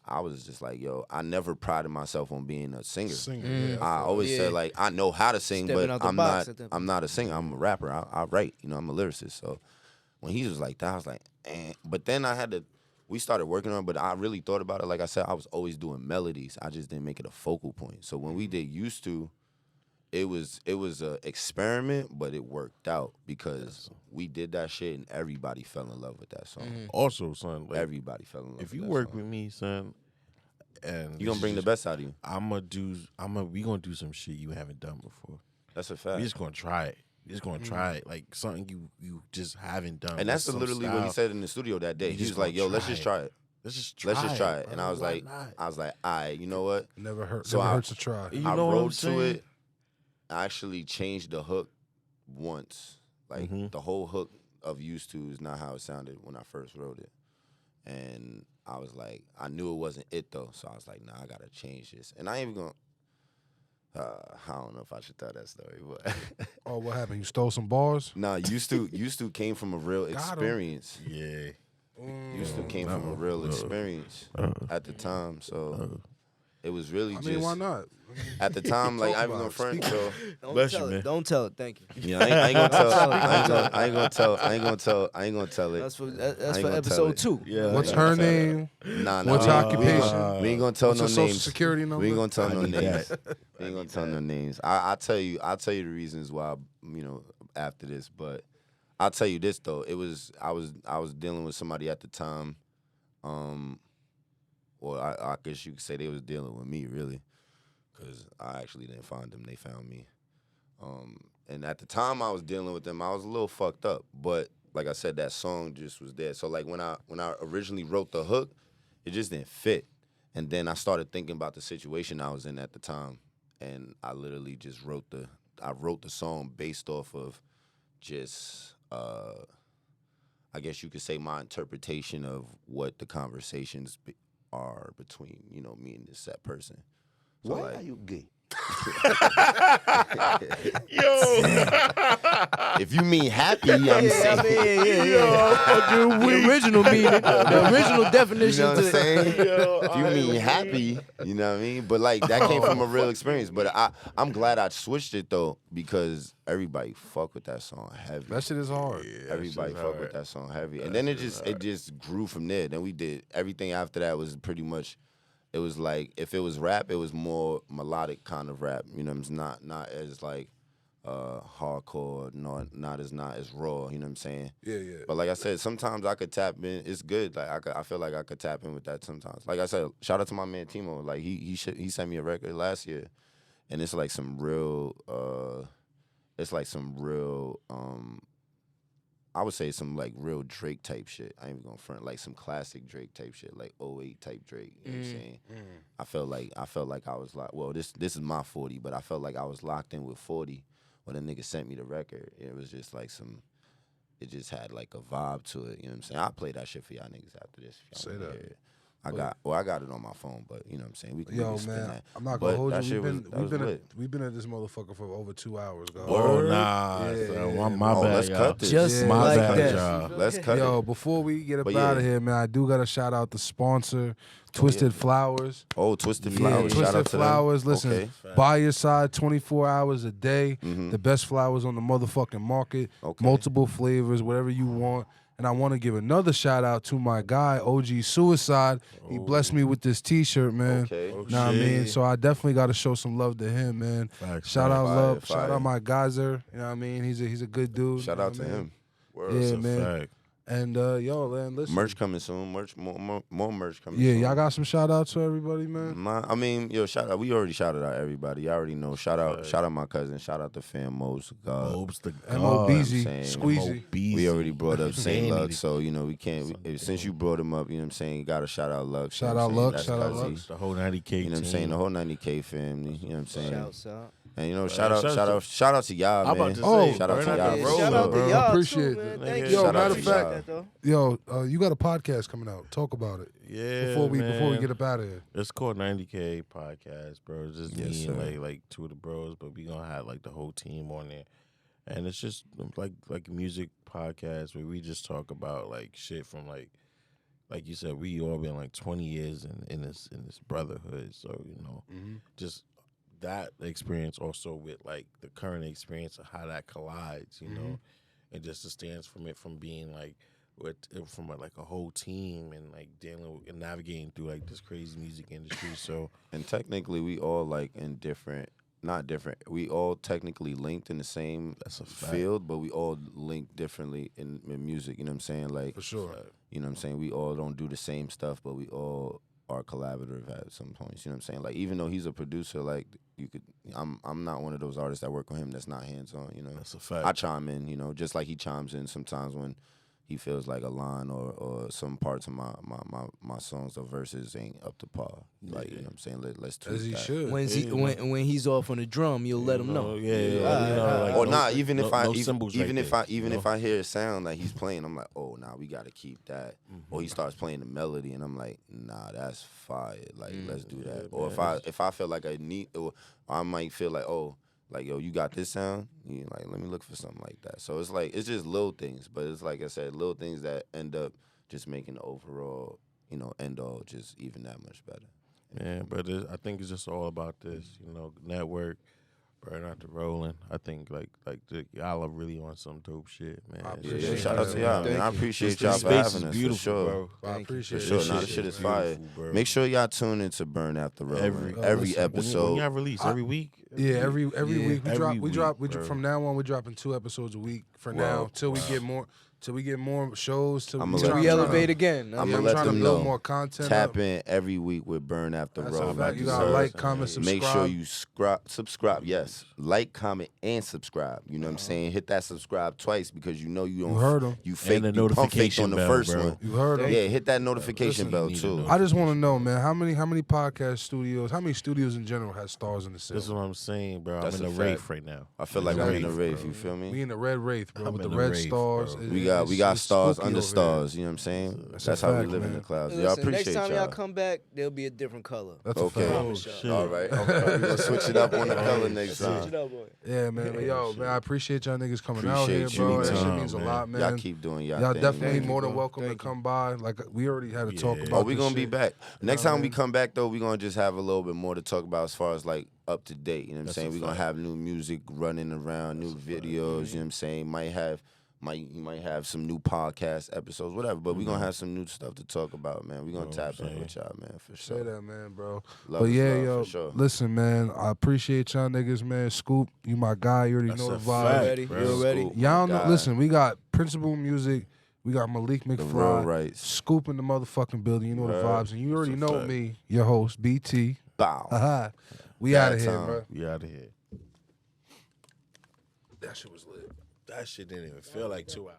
I was just like, yo, I never prided myself on being a singer. Yeah. I always said, like, I know how to sing, Stepping but out the box at that I'm not a singer. I'm a rapper. I write. You know, I'm a lyricist. So when he was like that, I was like, eh. But then we started working on it, but I really thought about it. Like I said, I was always doing melodies. I just didn't make it a focal point. So when we did Used To, it was a experiment, but it worked out because we did that shit and everybody fell in love with that song. Also, son, like, Everybody fell in love. if with you that work song. with me, son, and You gonna bring the best out of you. we gonna do some shit you haven't done before. That's a We fact. just gonna try it. We just gonna try it, like something you just haven't done. And that's with some literally what he style. said in the studio that day. You He just was like, gonna "Yo, let's try just it. try it. Let's just try Let's just try it." bro. And I was Why like, not? you know what? Never So hurts to try. You I know what I'm rode to saying? it. I actually changed the hook once. Like, the whole hook of Used To is not how it sounded when I first wrote it. And I was like, I knew it wasn't it though. So I was like, nah, I gotta change this. And I ain't even gonna. I don't know if I should tell that story, but Oh, what happened? You stole some bars? nah, Used To came from a real Got 'em. experience. Yeah. Used To came from a real experience at the time. So it was really I just mean, why not? at the time, like, Talk I ain't about gonna it. front. Speak So Don't Bless tell you, it. man. Don't tell it. Thank you. yeah, I ain't gonna tell. I ain't gonna tell it. That's for I ain't gonna tell episode it. 2. Yeah. What's her name? Nah, What's we her ain't- occupation? We ain't gonna tell What's no her social names. security number? We ain't gonna tell no need names. that. We ain't gonna tell no names. I'll tell you the reasons why, after this. But I'll tell you this though. I was dealing with somebody at the time. Well, I guess you could say they was dealing with me really, because I actually didn't find them. They found me. And at the time I was dealing with them, I was a little fucked up. But like I said, that song just was there. So like when I originally wrote the hook, it just didn't fit. And then I started thinking about the situation I was in at the time, and I literally just wrote the song based off of just I guess you could say my interpretation of what the conversations are between me and this set person. So Why like, are you gay? if you mean happy, I'm saying. The original meaning, the original definition. You know what I'm to saying? If you mean happy, you know what I mean? But like that came from a real experience. But I'm glad I switched it though, because everybody fuck with that song heavy. That shit is hard. Everybody shit's fuck hard. with that song heavy. And then it just grew from there. Then we did everything after that was pretty much, it was like, if it was rap, it was more melodic kind of rap. You know, it's not as like hardcore, not as raw, you know what I'm saying? Yeah. But like I said, sometimes I could tap in. It's good. Like I feel like I could tap in with that sometimes. Like I said, shout out to my man Timo. Like he sent me a record last year, and it's like some real I would say some like real Drake type shit. I ain't even gonna front, like some classic Drake type shit, like '08 type Drake. You know what I'm saying? I felt like I was like, well, this is my 40, but I felt like I was locked in with 40 when a nigga sent me the record. It was just like it just had like a vibe to it. You know what I'm saying? I'll play that shit for y'all niggas after this. If y'all Say wanna that. hear it. I got it on my phone, but you know what I'm saying. We can spin man, that. I'm not But gonna hold that you. shit We've been at this motherfucker for over 2 hours, guys. Oh, nah. Yeah, So yeah, my Oh, bad, let's y'all. cut this. Just Yeah, My like bad, that. y'all. Let's cut Yo, it. before we get up But out of yeah. here, man, I do gotta shout out the sponsor, Twisted Flowers. Oh, Twisted Yeah, Flowers. Shout out Twisted to Flowers. them. Listen, Okay. by your side 24 hours a day. Mhm. The best flowers on the motherfucking market. Okay. Multiple flavors, whatever you want. And I want to give another shout out to my guy, OG Suicide. He blessed me with this T-shirt, man. Okay. Oh, Know what I mean? shit. So I definitely got to show some love to him, man. Facts, Shout out Fire, love. fire. Shout out my geyser. You know what I mean? He's a good dude. Shout you know out to what I mean? him. Word. Yeah, That's a man. fact. And yo, man, listen. Merch coming soon. More merch coming Yeah, soon. y'all got some shout outs to everybody, man. I mean, yo, shout out. We already shouted out everybody. You already know. Shout out my cousin. Shout out to Fam Mos. Hopes to God. M.O.B.Z. saying. Squeezy. We already brought up Saint Danny Luck, to- so you know we can't. Since you brought him up, you know what I'm saying. You got to shout out Luck. Shout you know out what I'm saying? Luck, That's shout out crazy. Luck. The whole 90K You know what I'm saying? team. The whole 90K family. You know what I'm saying? Shouts out. And you know, shout out shout out to y'all, I'm man. about to Oh, say, shout out to burn y'all. out the for roller, Shout out bro. to y'all Appreciate too, it. man. Thank Yo, you. Shout matter out of to fact, y'all. Yo, you got a podcast coming out. Talk about it Yeah, before we man. get up out of here. It's called 90K Podcast, bro. It's just Yes, me sir. and like two of the bros, but we gonna have like the whole team on there, and it's just like a music podcast where we just talk about like shit from like you said, we all been like 20 years in this brotherhood, so you know, just that experience also with like the current experience of how that collides, you know, and just the stance from it from being like from like a whole team and like dealing with and navigating through like this crazy music industry. So And technically, we all like in different, not different. We all technically linked in the same That's a fact. field, but we all link differently in music. You know what I'm saying? Like, For sure. you know what I'm saying? We all don't do the same stuff, but we all are collaborative at some points. You know what I'm saying? Like, even though he's a producer, like you could, I'm not one of those artists that work on him that's not hands on. You know, that's a fact. I chime in. You know, just like he chimes in sometimes when he feels like a line or some parts of my songs or verses ain't up to par. Like, you know what I'm saying? Let's tweak As he that. should. When he's off on the drum, you'll let him know. Yeah, Alright, you know, alright. like, Or no- not, even no- if I no even, symbols even right if there, I even you if know? I hear a sound that he's playing, I'm like, oh nah, we gotta keep that. Or he starts playing the melody, and I'm like, nah, that's fire. Like, let's do that. Or if I feel like I need, or I might feel like, oh, like, yo, you got this sound? You like, let me look for something like that. So it's like, it's just little things, but it's like I said, little things that end up just making the overall, you know, end all just even that much better. Yeah, but I think it's just all about this, you know, network, burn out the rolling. I think y'all are really on some dope shit, man. I Yeah, appreciate shout out to y'all, man. I appreciate y'all for space is having us, beautiful, for sure. bro. I Thank you. appreciate For it. sure, nah, this shit is fire. beautiful, bro. Make sure y'all tune into Burn After Rolling Every- every listen, episode. When y'all release every week. Yeah, every Yeah, week we every drop week, bro. from now on we're dropping 2 episodes a week for Wow, now till we get more shows till I'ma we let trying them We to- know. elevate again. I'ma I'm let trying to them build know. more content. Tap up. in every week with Burn After That's a Rolling. fact. like You you gotta said. like, comment, subscribe. Make sure you subscribe. Yes, like, comment, and subscribe. You know what I'm saying? Hit that subscribe twice because you know you don't. You heard 'em. You fake. the You pump faked notification on the bell, first bro. one. You heard him. Yeah, hit that notification Listen, bell you need to too. know. I just want to know, man, how many podcast studios, how many studios in general has stars in the This is city? what I'm saying, bro. That's I'm in a the Wraith fact. right now. I feel like I'm in the Wraith, rave. bro. You feel We me? in the red wraith, bro, I'm with the in the red Wraith, stars. bro. We got It's stars spooky under over here. stars. You know what I'm saying? That's That's a how we fact, live in man. the clouds. Listen, Y'all next appreciate time y'all y'all. come back, there'll be a different color. That's Okay. a fact. Promise y'all. Shit. All right. Okay. We gonna switch it up on the color next Switch time. it up, boy. Yeah, man. But yo, man, I appreciate y'all niggas coming out Appreciate here, bro. you, That shit anytime, means a man. lot, man. Y'all keep doing y'all Y'all thing. definitely man. more than bro. welcome to Thank you. come by. Like we already had to talk Yeah. about. Oh, we this gonna be shit. back. Next know what time I we mean? come back though, we gonna just have a little bit more to talk about as far as like up to date. You know what I'm That's saying? a We gonna fact. have new music running around, new videos. You know what I'm saying? You might have some new podcast episodes, whatever. But we gonna have some new stuff to talk about, man. We gonna Know what tap I'm in saying? with y'all, man, for Say sure. that, man, bro. Love But is yeah, love, yo, for sure. listen, man. I appreciate y'all niggas, man. Scoop, you my guy. You already That's know a the fact, vibe. Ready? bro. You ready? Scoop, my Y'all know. guy. Listen, we got Principal Music. We got Malik The real Mcfly. rights. Scoop in the motherfucking building. You know the Right. vibes, and you already That's a know fact. me, your host, BT. Bow. Haha. We Bad out of here, time. bro. We out of here. That shit was lit. That shit didn't even feel like 2 hours.